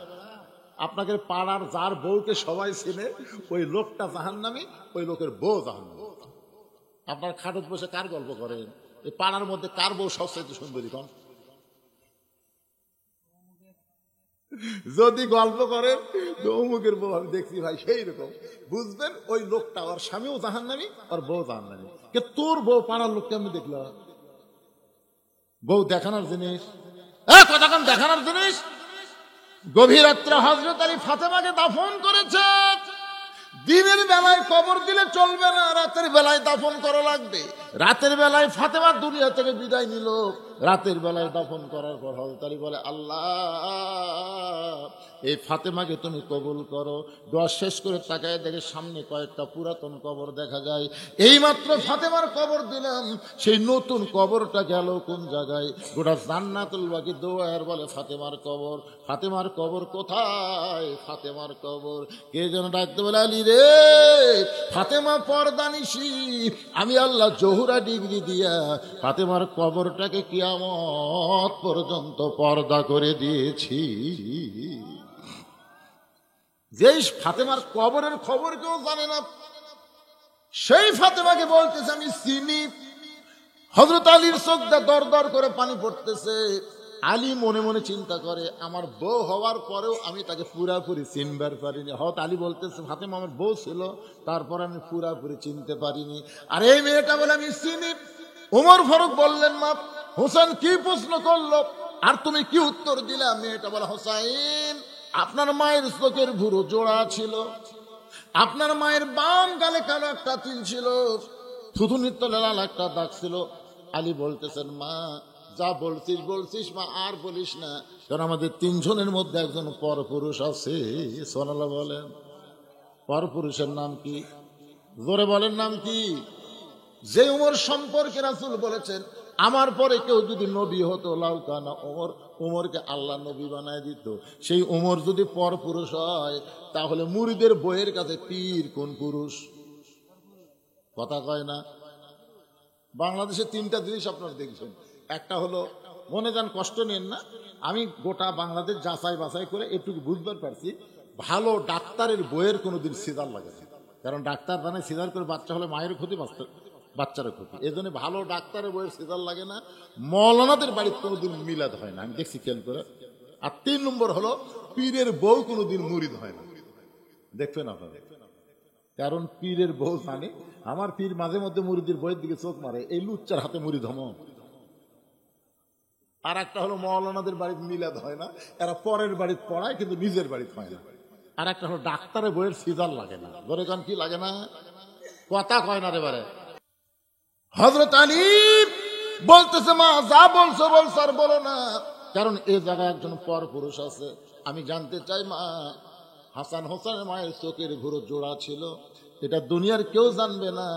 আপনাকে পাড়ার যার বউকে সবাই চেনে ওই লোকটা জাহান্নামী, ওই লোকের বউ জাহান্নামী। আপনার খাটত বসে কার গল্প করেন? এই পাড়ার মধ্যে কার বউ সবচেয়ে সুন্দরী কোন? যদি গল্প করেন অমুকের বউ আমি দেখছি ভাই, সেই রকম বুঝবেন ওই লোকটা ওর স্বামীও জাহান্নামী, ওর বউ জাহান্নামী। কে তোর বউ পাড়ার লোক কেমনি দেখল? বউ দেখানোর জিনিস, কতক্ষণ দেখানোর জিনিস। গভীর রাত্রে হযরত আলী ফাতেমাকে দাফন করেছে। দিনের বেলায় কবর দিলে চলবে না, রাতের বেলায় দাফন করা লাগবে। রাতের বেলায় ফাতেমা দুনিয়া থেকে বিদায় নিল, রাতের বেলায় দাফন করার পর হযরত আলী বলে, আল্লাহ এই ফাতেমাকে তুমি কবুল করো। দোয়া শেষ করে তাকায় দেখে সামনে কয়েকটা পুরাতন কবর দেখা যায়। এইমাত্র ফাতেমার কবর দিলাম, সেই নতুন কবরটা গেল কোন জায়গায়? গোটা জান্নাতুল বাকি দোয়ার বলে ফাতেমার কবর। ফাতেমার কবর কোথায়? ফাতেমার কবর। কে যেন ডাকতে বলে, আলী রে ফাতেমা পর্দানিশি, আমি আল্লাহ জহুরা ডিগ্রি দিয়া ফাতেমার কবরটাকে কিয়ামত পর্যন্ত পর্দা করে দিয়েছি। যেই ফাতেমার কবরের খবর কেউ জানে না, সেই ফাতেমাকে বলতেছে আমি চিনি। হযরত আলীর চোখ দিয়ে দর দর করে পানি পড়তেছে। আলী মনে মনে চিন্তা করে, আমার বউ হওয়ার পরেও আমি তাকে পুরাপুরি চিনবার পারিনি। হয়তো আলী বলতেছে ফাতেমা আমার বউ ছিল, তারপর আমি পুরাপুরি চিনতে পারিনি। আর এই মেয়েটা বলে আমি চিনি। ওমর ফারুক বললেন, মা হোসেন কি প্রশ্ন করলো আর তুমি কি উত্তর দিলা? মেয়েটা বলে, হোসাইন আপনার মায়ের চোখের ভুরু জোড়া ছিল, আপনার মায়ের বাম গালে কালো একটা তিল ছিল, থুথুনির তলে লাল একটা দাগ ছিল। আলী বলতেছেন, মা যা বলছিস বলছিস মা, আর বলিস না, কারণ আমাদের 3 জনের মধ্যে একজন পরপুরুষ আছে। সুবহানাল্লাহ বলেন। পরপুরুষের নাম কি? জোরে বলেন, নাম কি? যে উমর সম্পর্কে রাসূল বলেছেন, আমার পরে কেউ যদি নবী হতো লাউকানা ওমর, উমরকে আল্লাহ নবী বানায় দিত। সেই উমর যদি পরপুরুষ হয়, তাহলে মুরিদের বইয়ের কাছে পীর কোন পুরুষ? কথা কয় না। বাংলাদেশে 3টা জিনিস আপনারা দেখছেন। একটা হলো, মনে যান কষ্ট নেন না, আমি গোটা বাংলাদেশ যাচাই বাছাই করে এটুকু বুঝতে পারছি, ভালো ডাক্তারের বইয়ের কোনোদিন সিজার লাগে না। কারণ ডাক্তার জানে সিজার করে বাচ্চা হলে মায়ের ক্ষতি, বাচ্চারও ক্ষতি। এই জন্য ভালো ডাক্তারের বইয়ের সিজার লাগে না। মৌলানাদের বাড়িতে কোনোদিন মিলাদ হয় না, আমি দেখছি খেয়াল করে। আর 3 নম্বর হলো, পীরের বউ কোনোদিন মুরিদ হয় না। দেখবেন আপনারা, কারণ পীরের বউ জানে আমার পীর মাঝে মধ্যে মুরিদের বইয়ের দিকে চোখ মারে, এই লুচ্চার হাতে মুরিদ হম। আর একটা হলো মৌলানাদের বাড়িতে মিলাদ হয় না, এরা পরের বাড়িতে পড়ায় কিন্তু নিজের বাড়িতে হয় না। আর একটা হলো ডাক্তারের বইয়ের সিজার লাগে না, ধরে কান কি লাগে না, কথা কয় না রে বারে। হযরত আলী বলতেছে, মা যা বলছো বলছো, আর বলো না, কারণ এই জায়গায় একজন পর পুরুষ আছে। আমি জানতে চাই মা, হাসান হোসেনের মায়ের চোখের ভুরু জোড়া ছিল, এটা দুনিয়ার কেউ জানবে না,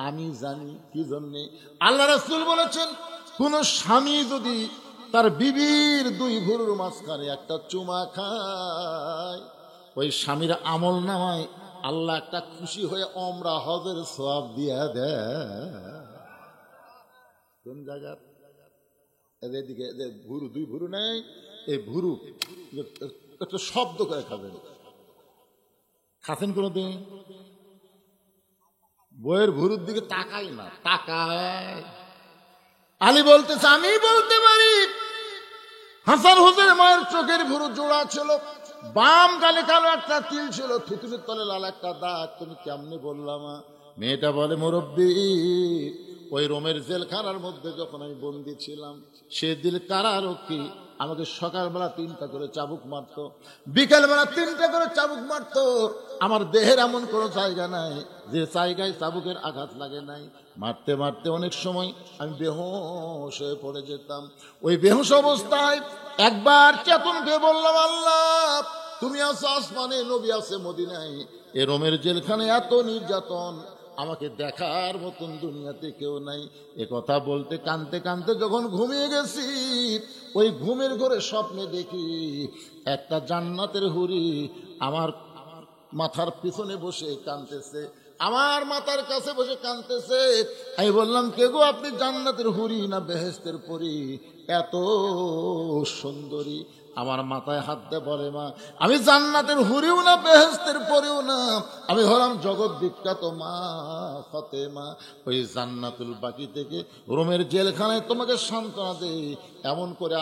আমি জানি। কি জন্যে? আল্লাহ রাসূল বলেছেন, কোন স্বামী যদি তার বিবির দুই ভুরুর মাঝখানে একটা চুমা খায়, ওই স্বামীর আমল নামায় আল্লাহ একটা খুশি হয়ে ওমরা হজের সওয়াব দিয়া দেয়। কোন জায়গার? এদিকে ভুরু, দুই ভুরু নেই, এই ভুরু একটা শব্দ করে খাবেন। খাচ্ছেন কোনোদিন? বইয়ের ভুরুর দিকে তাকাই না, তাকায়। আলী বলতেছে, আমি বলতে পারি হাসান হোসেন মায়ের চোখের ভুরু জোড়া ছিল, বাম গালে কালো একটা তিল ছিল, থুতুনির তলে লাল একটা দাগ। তুমি কেমনে বললাম? মেয়েটা বলে, মুরব্বী, ওই রোমের জেলখানার মধ্যে যখন আমি বন্দী ছিলাম, সে দিল কারারক্ষী আমাকে সকালবেলা 3টা করে চাবুক মারতো, বিকালবেলা 3টা করে চাবুক মারতো। আমার দেহের এমন কোনো জায়গা নাই যে জায়গায় চাবুকের আঘাত লাগে নাই। মারতে মারতে অনেক সময় আমি বেহুশ হয়ে পড়ে যেতাম। ওই বেহুশ অবস্থায় একবার চেতন পেয়ে বললাম, আল্লাহ তুমি আছো আসমানে, নবী আছে মদিনায়, এ রোমের জেলখানায় এত নির্যাতন, আমাকে দেখার মতন দুনিয়াতে কেউ নাই। এ কথা বলতে কানতে কানতে যখন ঘুমিয়ে গেছি, ওই ঘুমের ঘরে স্বপ্নে দেখি একটা জান্নাতের হুরি আমার মাথার পিছনে বসে কাঁদতেছে, আমার মাথার কাছে বসে কাঁদতেছে। আমি বললাম, কে গো আপনি? জান্নাতের হুরি না বেহেশতের পরী? এত সুন্দরী। আমার মাথায় হাত দিয়ে বলে, মা আমি জান্নাতের হুরিও না বেহেশতের পরেও না, আমি হলাম জগৎ বিখ্যাত মা ফাতেমা। ওই জান্নাতুল বাকি থেকে রোমের জেলখানায় তোমাকে সান্ত্বনা দেই, এমন করে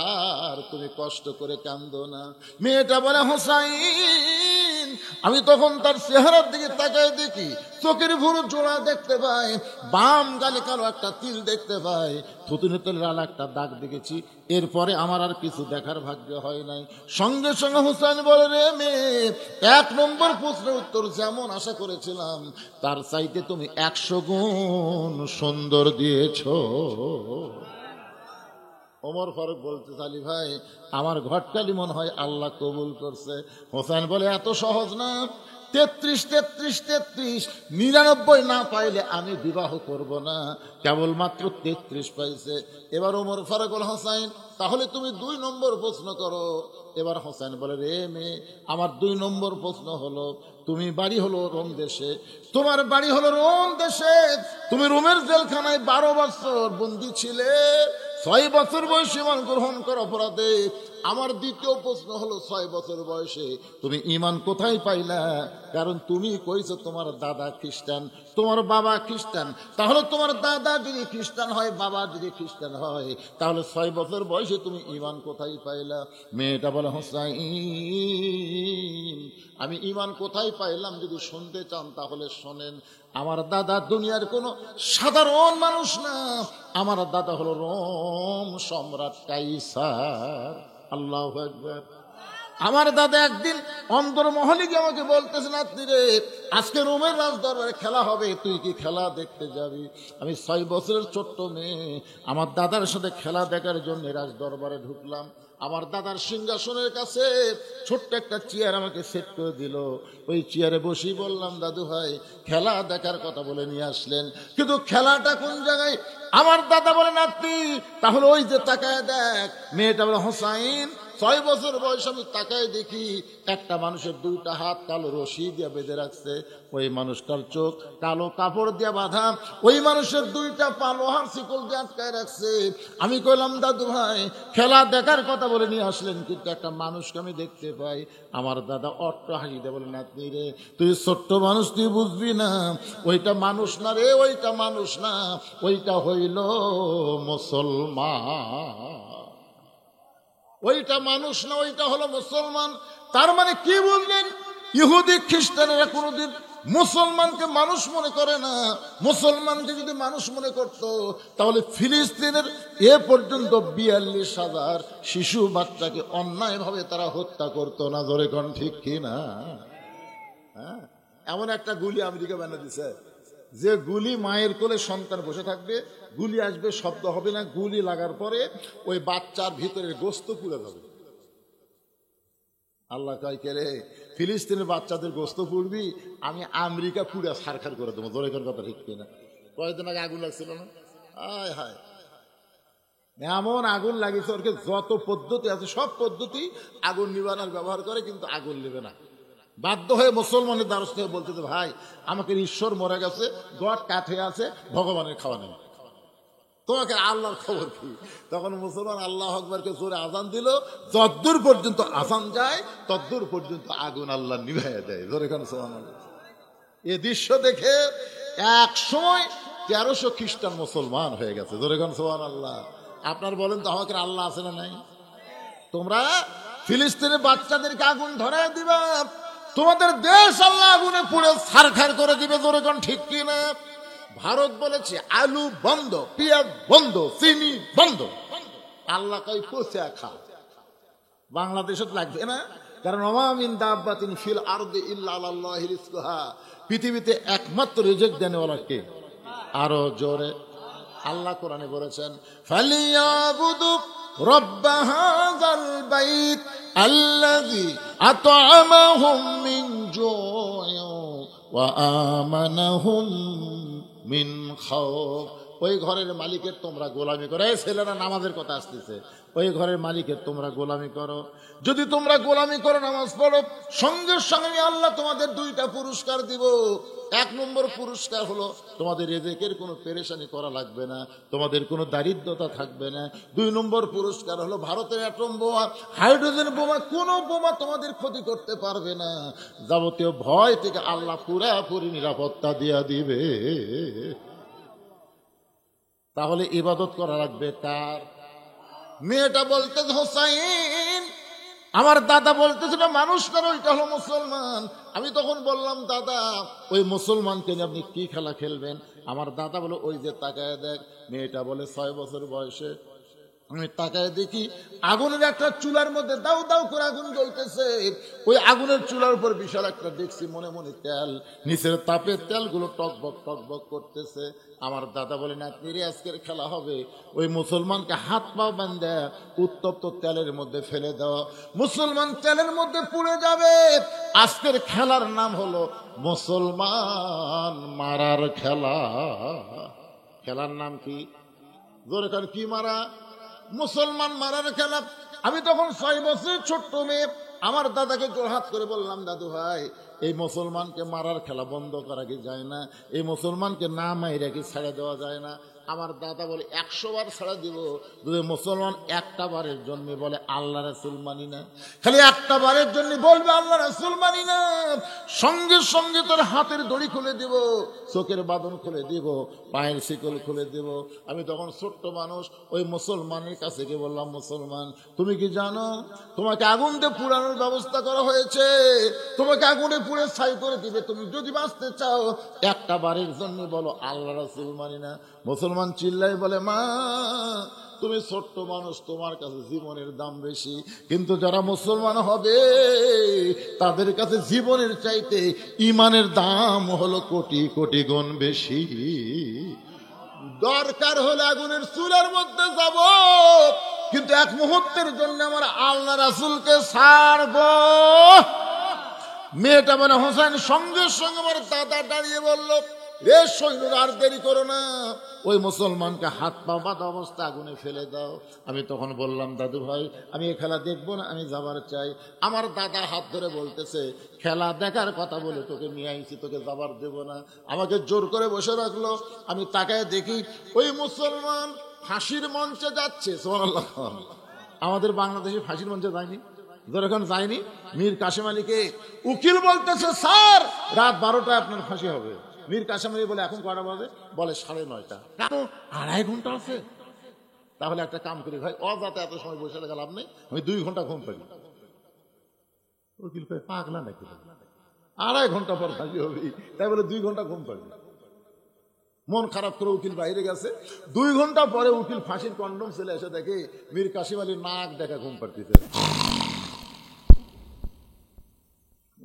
আর তুমি কষ্ট করে কান্দো না। মেয়েটা বলে, হোসাইন। আমি তখন তার চেহারার দিকে তাকায় দেখি, চোখের ভুরু জোড়া দেখতে পাই, বাম গালে কালো একটা তিল দেখতে পাই, থুতুনিতে লাল একটা দাগ দেখেছি। এরপরে আমার আর কিছু দেখার ভাগ্য হয় নাই। সঙ্গে সঙ্গে হোসেন বলে, রে মেয়ে, 1 নম্বর প্রশ্নের উত্তর যেমন আশা করেছিলাম তার চাইতে তুমি 100 গুণ সুন্দর দিয়েছ। ওমর ফারুক বলতে, আলী ভাই, আমার ঘটকালি মনে হয় আল্লাহ কবুল করছে। হোসেন বলে, এত সহজ না, 33, 33, 33, 99 না পাইলে আমি বিবাহ করব না, কেবলমাত্র 33 পাইছে। এবার ওমর ফারুক বলে, হোসেন তাহলে তুমি 2 নম্বর প্রশ্ন করো। এবার হোসেন বলে, রে মেয়ে, আমার 2 নম্বর প্রশ্ন হলো, তুমি বাড়ি হলো রোম দেশে, তোমার বাড়ি হলো রোম দেশে, তুমি রোমের জেলখানায় 12 বছর বন্দী ছিলে, 6 বছর বয়সে ইমান গ্রহণ কর অপরাধে। আমার দ্বিতীয় প্রশ্ন হলো, 6 বছর বয়সে তুমি ইমান কোথায় পাইলা? কারণ তুমি কইছো তোমার দাদা খ্রিস্টান, তোমার বাবা খ্রিস্টান, তাহলে তোমার দাদা যদি খ্রিস্টান হয়, বাবা যদি খ্রিস্টান হয়, তাহলে 6 বছর বয়সে তুমি ইমান কোথায় পাইলা? মেয়েটা বলে, হোসাইন, আমি ইমান কোথায় পাইলাম যদি শুনতে চান তাহলে শোনেন। আমার দাদা দুনিয়ার কোনো সাধারণ মানুষ না, আমার দাদা হলো রোম সম্রাট কাইসার। আল্লাহু আকবার। আমার দাদা একদিন অন্দরমহলে গিয়ে আমাকে বলতেছেন, আপনি রে, আজকে রোমের রাজদরবারে খেলা হবে, তুই কি খেলা দেখতে যাবি? আমি 6 বছরের ছোট্ট মেয়ে, আমার দাদার সাথে খেলা দেখার জন্য রাজদরবারে ঢুকলাম। আমার দাদার সিংহাসনের কাছে ছোট্ট একটা চেয়ার আমাকে সেট করে দিল। ওই চেয়ারে বসি বললাম, দাদু ভাই খেলা দেখার কথা বলে নিয়ে আসলেন, কিন্তু খেলাটা কোন জায়গায়? আমার দাদা বলে, নাতি তাহলে ওই যে তাকায় দেখ। মেয়েটা বলে, হোসাইন 6 বছর বয়স আমি তাকায় দেখি একটা মানুষের 2টা হাত কালো রশি দিয়ে বেঁধে রাখছে, ওই মানুষটার চোখ কালো কাপড় দিয়ে বাঁধা, ওই মানুষের 2টা পা লোহার শিকল দিয়ে আটকায় রাখছে। আমি কইলাম, দাদু ভাই খেলা দেখার কথা বলে নিয়ে আসলেন, কিন্তু একটা মানুষকে আমি দেখতে পাই। আমার দাদা অট্ট হাসি দিয়ে বলে, নাতনি রে, তুই ছোট্ট মানুষ, তুই বুঝবি না, ওইটা মানুষ না রে, ওইটা মানুষ না, ওইটা হইল মুসলমান। ওইটা মানুষ না, ওইটা হলো মুসলমান। তার মানে কি বুঝলেন? ইহুদি খ্রিস্টানেরা কোনোদিন মুসলমানকে মানুষ মনে করে না। মুসলমানকে যদি মানুষ মনে করত তাহলে ফিলিস্তিনের এ পর্যন্ত 42,000 শিশু বাচ্চাকে অন্যায়ভাবে তারা হত্যা করতো না। জোরে কোন ঠিক কি না? হ্যাঁ, এমন একটা গুলি আমেরিকা বানিয়ে দিছে, যে গুলি মায়ের কোলে সন্তান বসে থাকবে, গুলি আসবে, শব্দ হবে না, গুলি লাগার পরে ওই বাচ্চার ভিতরে গোস্ত পুড়ে যাবে। আল্লাহ কয় কে রে, ফিলিস্তিনের বাচ্চাদের গোস্ত পুড়বি, আমি আমেরিকা পুড়ে সারখার করে দেবো। জোরে কোন কথা ঠিক কিনা? কয়েকদিন আগে আগুন লাগছিল না? আয় হায়, এমন আগুন লাগিয়েছে, ওরকে যত পদ্ধতি আছে সব পদ্ধতি আগুন নিবানোর ব্যবহার করে, কিন্তু আগুন নেবে না। বাধ্য হয়ে মুসলমানের দ্বারস্থ হয়ে বলতেছে, ভাই আমাকে ঈশ্বর মরে গেছে, গড কাঠে আছে, ভগবানের খাওয়া নেই, তোমাকে আল্লাহর খবর কি? তখন মুসলমান আল্লাহ আকবরকে জোরে আজান দিল, যদ্দূর পর্যন্ত আজান যায় তদ্দূর পর্যন্ত আগুন আল্লাহ নিভাইয়া দেয়। জোরে কেন সুবহানাল্লাহ। এ দৃশ্য দেখে এক সময় 1300 খ্রিস্টান মুসলমান হয়ে গেছে। জোরে কেন সুবহানাল্লাহ। আপনার বলেন তো, আমাকে আল্লাহ আছে না নাই? তোমরা ফিলিস্তিনের বাচ্চাদেরকে আগুন ধরায় দিবা, তোমাদের দেশ আল্লাহ আগুনে পুড়ে ছারখার করে দিবে। জোরে কোন ঠিক কি না? ভারত বলেছে আলু বন্ধ, পেঁয়াজ বন্ধ, চিনি বন্ধ, আল্লাহ কই পচে খা। বাংলাদেশে লাগবে না, কারণ ওমা মিন দাব্বাতিন ফিল আরদি ইল্লা আলাল্লাহি রিজকুহা, পৃথিবীতে একমাত্র রিজিক দেনেওয়ালা কে? আরো জোরে আল্লাহ কোরআনে বলেছেন, ফালিয়াবুদু রব্ব হাযাল বাইত আল্লাযী আত'আমাহুম মিন জু'ইন ওয়া আমানাহুম মিন খাউফ। ওই ঘরের মালিকের তোমরা গোলামি করো। এই ছেলেরা নামাজের কথা আসতেছে, ওই ঘরের মালিকের তোমরা গোলামি করো। যদি তোমরা গোলামি করো, নামাজ পড়ো, সঙ্গে সঙ্গে আল্লাহ তোমাদের 2টা পুরস্কার দিব। 1 নম্বর পুরস্কার হলো তোমাদের রিজিকের কোনো পেরেশানি করা লাগবে না, তোমাদের কোনো দারিদ্রতা থাকবে না। 2 নম্বর পুরস্কার হলো ভারতের অ্যাটম বোমা, হাইড্রোজেন বোমা, কোনো বোমা তোমাদের ক্ষতি করতে পারবে না। যাবতীয় ভয় থেকে আল্লাহ পুরাপুরি নিরাপত্তা দিয়া দিবে। তাহলে ইবাদত করা লাগবে কার? মেয়েটা বলতে হোসাইন, আমার দাদা বলতেছিল মানুষ করো, ওইটা হলো মুসলমান। আমি তখন বললাম, দাদা ওই মুসলমানকে নিয়ে আপনি কি খেলা খেলবেন? আমার দাদা বলে, ওই যে তাকায় দেখ। মেয়েটা বলে 6 বছর বয়সে। আমি তাকায় দেখি আগুনের একটা চুলার মধ্যে দাউ দাউ করে আগুন জ্বলতেছে। ওই আগুনের চুলার উপর বিশাল একটা দেখছি মনে মনে তেল, নিচের তাপে তেলগুলো টকবক টকবক করতেছে। আমার দাদা বলে, নাতনিরে আজকের খেলা হবে, ওই মুসলমানকে হাত পা বাঁধা উত্তপ্ত তেলের মধ্যে ফেলে দাও, মুসলমান তেলের মধ্যে পুড়ে যাবে। আজকের খেলার নাম হলো মুসলমান মারার খেলা। খেলার নাম কি? জোরে কার কি মারা? মুসলমান মারার খেলা। আমি তখন 6 বছরের ছোট্ট মেয়ে, আমার দাদাকে জোরহাত করে বললাম, দাদু ভাই এই মুসলমানকে মারার খেলা বন্ধ করা কি যায় না? এই মুসলমানকে না মাইরা কি ছেড়ে দেওয়া যায় না? আমার দাদা বলে, 100 বার ছাড়া দিব, যদি মুসলমান একটা বারের জন্য বলে আল্লাহ রাসূল মানি না। খালি একটা বারের জন্য বলবে আল্লাহ রাসূল মানি না, সঙ্গে সঙ্গে তোর হাতের দড়ি খুলে দিব, চোখের বাঁধন খুলে দিব, পায়ের শিকল খুলে দিব। আমি তখন ছোট্ট মানুষ, ওই মুসলমানের কাছে গিয়ে বললাম, মুসলমান তুমি কি জানো তোমাকে আগুন দিয়ে পুড়ানোর ব্যবস্থা করা হয়েছে, তোমাকে আগুনে পুড়ে ছাই করে দিবে। তুমি যদি বাঁচতে চাও একটা বারের জন্য বলো আল্লাহ রাসূল মানি না। মুসলমান চিল্লাই বলে, মা তুমি ছোট্ট মানুষ, তোমার কাছে জীবনের দাম বেশি, কিন্তু যারা মুসলমান হবে তাদের কাছে জীবনের চাইতে ইমানের দাম হলো কোটি কোটি গুণ বেশি। দরকার হলে আগুনের চুলার মধ্যে যাব, কিন্তু এক মুহূর্তের জন্য আমার আল্লাহ রাসূলকে ছাড়ব। মেয়েটা বলে, হোসেন সঙ্গে সঙ্গে আমার দাদা দাঁড়িয়ে বলল, রে সৈন্য আর দেরি করো না, ওই মুসলমানকে হাত পা বাঁধা অবস্থা আগুনে ফেলে দাও। আমি তখন বললাম, দাদু ভাই আমি এই খেলা দেখবো না, আমি যাবার চাই। আমার দাদা হাত ধরে বলতেছে, খেলা দেখার কথা বলে তোকে নিয়ে আইছি, তোকে যাবার দেব না। আমাকে জোর করে বসে রাখলো। আমি তাকায় দেখি ওই মুসলমান ফাঁসির মঞ্চে যাচ্ছে। সুবহানাল্লাহ। আমাদের বাংলাদেশে ফাঁসির মঞ্চে যায়নি, যখন যায়নি, মীর কাসেম আলীকে উকিল বলতেছে, স্যার রাত 12টায় আপনার ফাঁসি হবে। মীর কাসেম আলী বলে, এখন কটা বাজে? বলে 9:30। কেন? 2.5 ঘন্টা আছে। তাহলে একটা কাম করি ভাই, অযাতে এত সময় বসে লাভ নেই, আমি 2 ঘন্টা ঘুম পারি। উকিল পাগলা নাকি? 2.5 ঘন্টা পর ফাঁসি হবে, তাই বলে 2 ঘন্টা ঘুম পাবে। মন খারাপ করে উকিল বাইরে গেছে, 2 ঘন্টা পরে উকিল ফাঁসির কন্ডম ছেলে এসে দেখে মীর কাসিম আলী নাক দেখা ঘুম পাড়তেছে।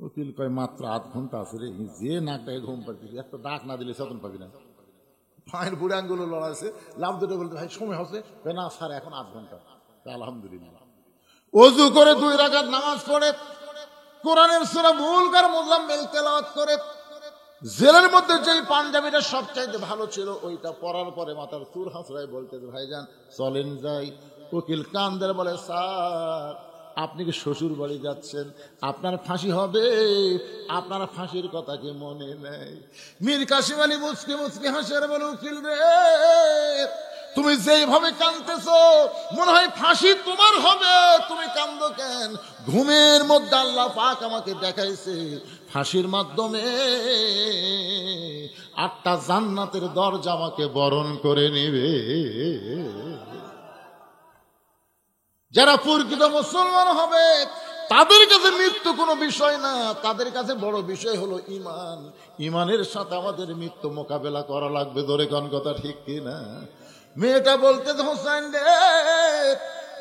উকিল কয় মাত্র 8 ঘন্টা আছে রে, যে নাক দেখে ঘুম পাড়তেছে, একটা ডাক না দিলে সতন পাবি না। ফাঁয়ের বুড়ে আঙ্গুলো লড়াছে, লাভ দুটো বলতে ভাই সময় হচ্ছে, না স্যার এখন 8 ঘন্টা। আলহামদুলিল্লাহ। ওযু করে 2 রাকাত নামাজ পড়ে কোরআনের সূরা মুলকার মুজাম্মিল তেলাওয়াত করে জেলের মধ্যে যেই পাঞ্জাবিটা সবচাইতে ভালো ছিল ওইটা পরার পরে মাথার চুল হাসড়ায় বলতে, ভাইজান চলেন যাই। উকিল কান্দের বলে, স্যার আপনি কি শ্বশুর বাড়ি যাচ্ছেন? আপনার ফাঁসি হবে, আপনার ফাঁসির কথা কি মনে নেই? মীর কাসিম আলী মুচকি মুচকি হাসে আর বলে, উকিল রে তুমি যেইভাবে কাঁদতেছো মনে হয় ফাঁসি তোমার হবে, তুমি কান্দো কেন? ঘুমের মধ্যে আল্লাহ পাক আমাকে দেখাইছে ফাঁসির মাধ্যমে 8টা জান্নাতের দরজা আমাকে বরণ করে নিবে। যারা প্রকৃত মুসলমান হবে তাদের কাছে মৃত্যু কোনো বিষয় না, তাদের কাছে বড় বিষয় হলো ঈমান। ঈমানের সাথে আমাদের মৃত্যু মোকাবেলা করা লাগবে। ধরে কোন কথা ঠিক কিনা? মেয়েটা বলতে, হোসেন রে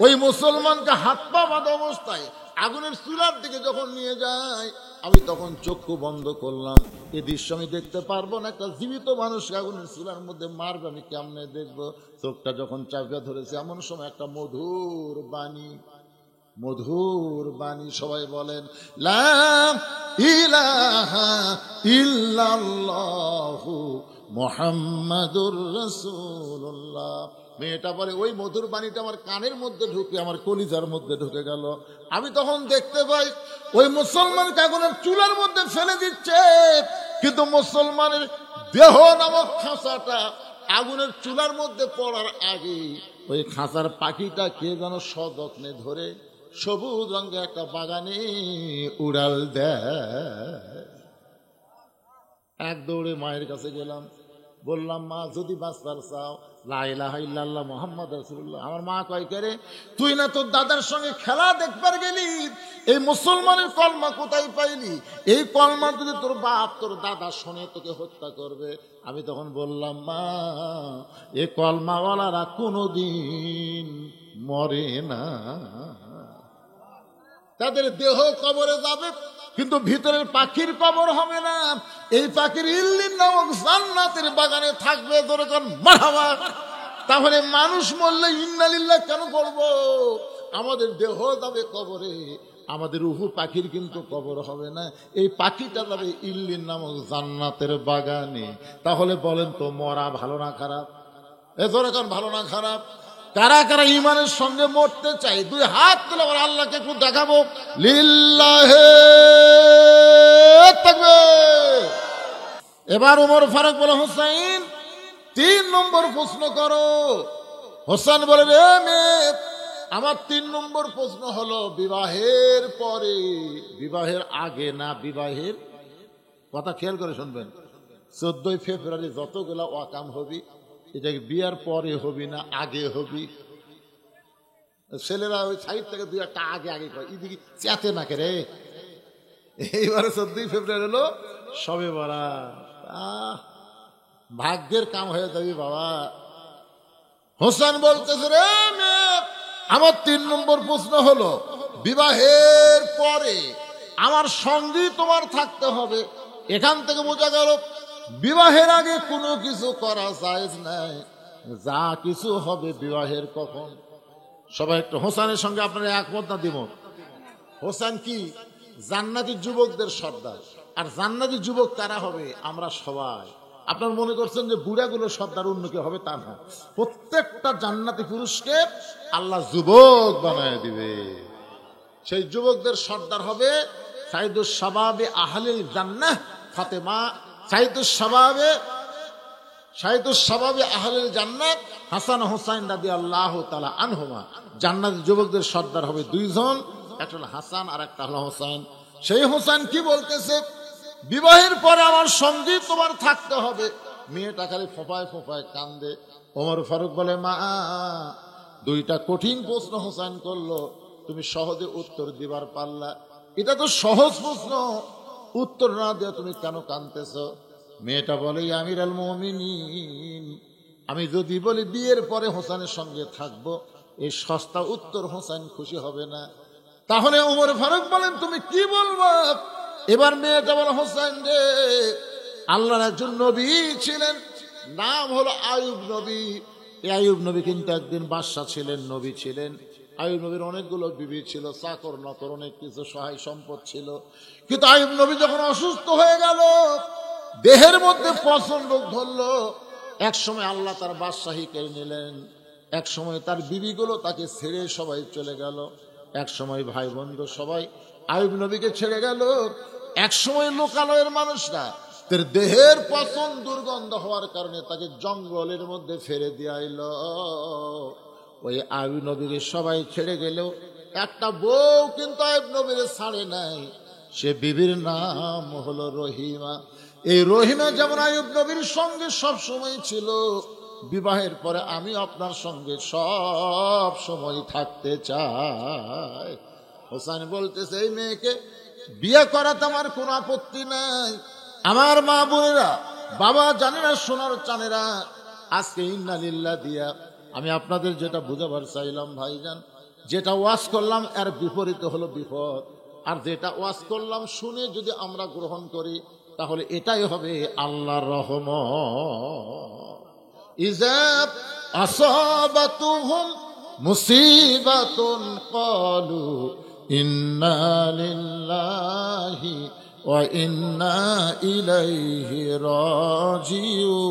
ওই মুসলমানকে হাত পা বাঁধা অবস্থায় আগুনের চুলার দিকে যখন নিয়ে যায় আমি তখন চক্ষু বন্ধ করলাম। এই দৃশ্য আমি দেখতে পারবো না, একটা জীবিত মানুষকে আগুনের চুলার মধ্যে মারবে, আমি কেমনে দেখবো? চোখটা যখন চাপিয়ে ধরেছে এমন সময় একটা মধুর বাণী, সবাই বলেন লা ইলাহা ইল্লাল্লাহু মুহাম্মাদুর রাসূলুল্লাহ। মেয়েটা পরে ওই মধুর বাণীটা আমার কানের মধ্যে ঢুকে আমার কলিজার মধ্যে ঢুকে গেল। আমি তখন দেখতে পাই ওই মুসলমানকে আগুনের চুলার মধ্যে ফেলে দিচ্ছে, কিন্তু মুসলমানের দেহ নামক খাঁচাটা আগুনের চুলার মধ্যে পড়ার আগে ওই খাঁচার পাখিটা কে যেন সযত্নে ধরে সবুজ রঙের একটা বাগানে উড়াল দেয়। এক দৌড়ে মায়ের কাছে গেলাম, বললাম মা যদি বাঁচবার চাও লা ইলাহা ইল্লাল্লাহ মুহাম্মদ রাসূলুল্লাহ। আমার মা কয়, কে তুই না তোর দাদার সঙ্গে খেলা দেখবার গেলি, এই মুসলমানের কলমা কোথায় পাইলি? এই কলমা যদি তোর বাপ তোর দাদা শুনে তোকে হত্যা করবে। আমি তখন বললাম মা এই কলমাওয়ালারা কোনোদিন মরে না, তাদের দেহ কবরে যাবে কিন্তু ভিতরের পাখির কবর হবে না। এই পাখির ইল্লিন নামক জান্নাতের বাগানে থাকবে। দরকার মারহাবা। তাহলে মানুষ মরলে ইন্না লিল্লাহ কেন করবো? আমাদের দেহ যাবে কবরে, আমাদের রুহু পাখির কিন্তু কবর হবে না। এই পাখিটা যাবে ইল্লিন নামক জান্নাতের বাগানে। তাহলে বলেন তো মরা ভালো না খারাপ? এ দরকার ভালো না খারাপ? কারা কারা ঈমানের সঙ্গে মরতে চাই? 2 হাত তুলে আবার আল্লাহকে একটু দেখাবো। লিল্লাহে তাকবীর। এবার ওমর ফারুক বলে, হোসেন 3 নম্বর প্রশ্ন করো। হোসেন বলে, রে মেয়ে আমার 3 নম্বর প্রশ্ন হলো বিবাহের পরে, বিবাহের আগে না বিবাহের? কথা খেয়াল করে শুনবেন। 14 ফেব্রুয়ারি যতগুলা ওয়াকাম হবি এটা বিয়ার পরে হবি না আগে হবি? ছেলেরা ওই সাইড থেকে 2-1টা আগে কয়, এদিকে চেতে না কে রে। এইবারে 14 ফেব্রুয়ারি হলো সবে বরাত। ভাগ্যের কাম হয়ে যাবি বাবা। হোসেন বলতেছে, রে মেয়ে আমার 3 নম্বর প্রশ্ন হলো বিবাহের পরে আমার সঙ্গী তোমার থাকতে হবে। এখান থেকে বোঝা গেল বিবাহের আগে কোনো কিছু করা জায়েজ নাই, যা কিছু হবে বিবাহের কখন। সবাই একটু হোসেনের সঙ্গে আপনারা একমত না দ্বিমত? হোসেন কি জান্নাতি যুবকদের সর্দার, আর জান্নাতি যুবক কারা হবে? আমরা সবাই। আপনার মনে করছেন যে বুড়াগুলো সর্দার অন্য কেউ হবে? তা না, প্রত্যেকটা জান্নাতি পুরুষকে আল্লাহ যুবক বানায় দিবে। সেই যুবকদের সর্দার হবে সাইদুস শাবাবে আহলিল জান্নাহ ফাতেমা, সাইদুস শাবাবে আহলিল জান্নাত হাসান হোসাইন রাদিয়াল্লাহু তাআলা আনহুমা। জান্নাতের যুবকদের সর্দার হবে 2 জন, একটা হলো হাসান আর একটা হলো হোসেন। সেই হোসেন কি বলতেছে, বিবাহের পরে আমার সঙ্গী তোমার থাকতে হবে। মেয়েটা খালি ফোঁপায় ফোঁপায় কান্দে। ওমর ফারুক বলে, মা 2টা কঠিন প্রশ্ন হোসেন করলো, তুমি সহজে উত্তর দিবার পারলা। এটা তো সহজ প্রশ্ন, উত্তর না দিয়ে তুমি কেন কাঁদতেছ? মেয়েটা বলে, আমিরুল মুমিনিন, আমি যদি বলি বিয়ের পরে হোসেনের সঙ্গে থাকবো, এই সস্তা উত্তর হোসেন খুশি হবে না। তাহলে ওমর ফারুক বলেন, তুমি কি বলবো? এবার মেয়েটা বলে, হোসেন রে, আল্লাহর একজন নবী ছিলেন, নাম হলো আয়ুব নবী। এই আয়ুব নবী কিন্তু একদিন বাদশা ছিলেন, নবী ছিলেন। আয়ুব নবীর অনেকগুলো বিবি ছিল, চাকর নকর, অনেক কিছু সহায় সম্পদ ছিল। কিন্তু আয়ুব নবী যখন অসুস্থ হয়ে গেল, দেহের মধ্যে পচন রোগ ধরলো, এক সময় আল্লাহ তার বাদশাহী কেড়ে নিলেন, এক সময় তার বিবিগুলো তাকে ছেড়ে সবাই চলে গেল, এক সময় ভাই বন্ধু সবাই আয়ুব নবীকে ছেড়ে গেল, এক সময় লোকালয়ের মানুষরা তার দেহের পচন দুর্গন্ধ হওয়ার কারণে তাকে জঙ্গলের মধ্যে ফেলে দিয়ে আইল। ওই আয়ুব নবীকে সবাই ছেড়ে গেলেও একটা বউ কিন্তু আয়ুব নবীরে ছাড়ে নাই, সে বিবির নাম হলো রহিমা। এই রহিমা যেমন আয়ুব নবীর সঙ্গে সব সময় ছিল, বিবাহের পরে আমি আপনার সঙ্গে সব সময় থাকতে চাই। হোসেন বলতেছে, এই মেয়েকে বিয়ে করাতে আমার কোনো আপত্তি নাই। আমার মা বোনেরা, বাবা জানেরা, সোনার চানেরা, আজকে ইন্না লিল্লাহ দিয়া আমি আপনাদের যেটা বুঝাবার চাইলাম ভাইজান, যেটা ওয়াজ করলাম এর বিপরীতে হলো বিপদ। আর যেটা ওয়াজ করলাম শুনে যদি আমরা গ্রহণ করি, তাহলে এটাই হবে আল্লাহর রহমত। ইযা আসাবাতুহুম মুসিবাতুন ক্বালু ইন্না লিল্লাহি ওয়া ইন্না ইলাইহি রাজিউন।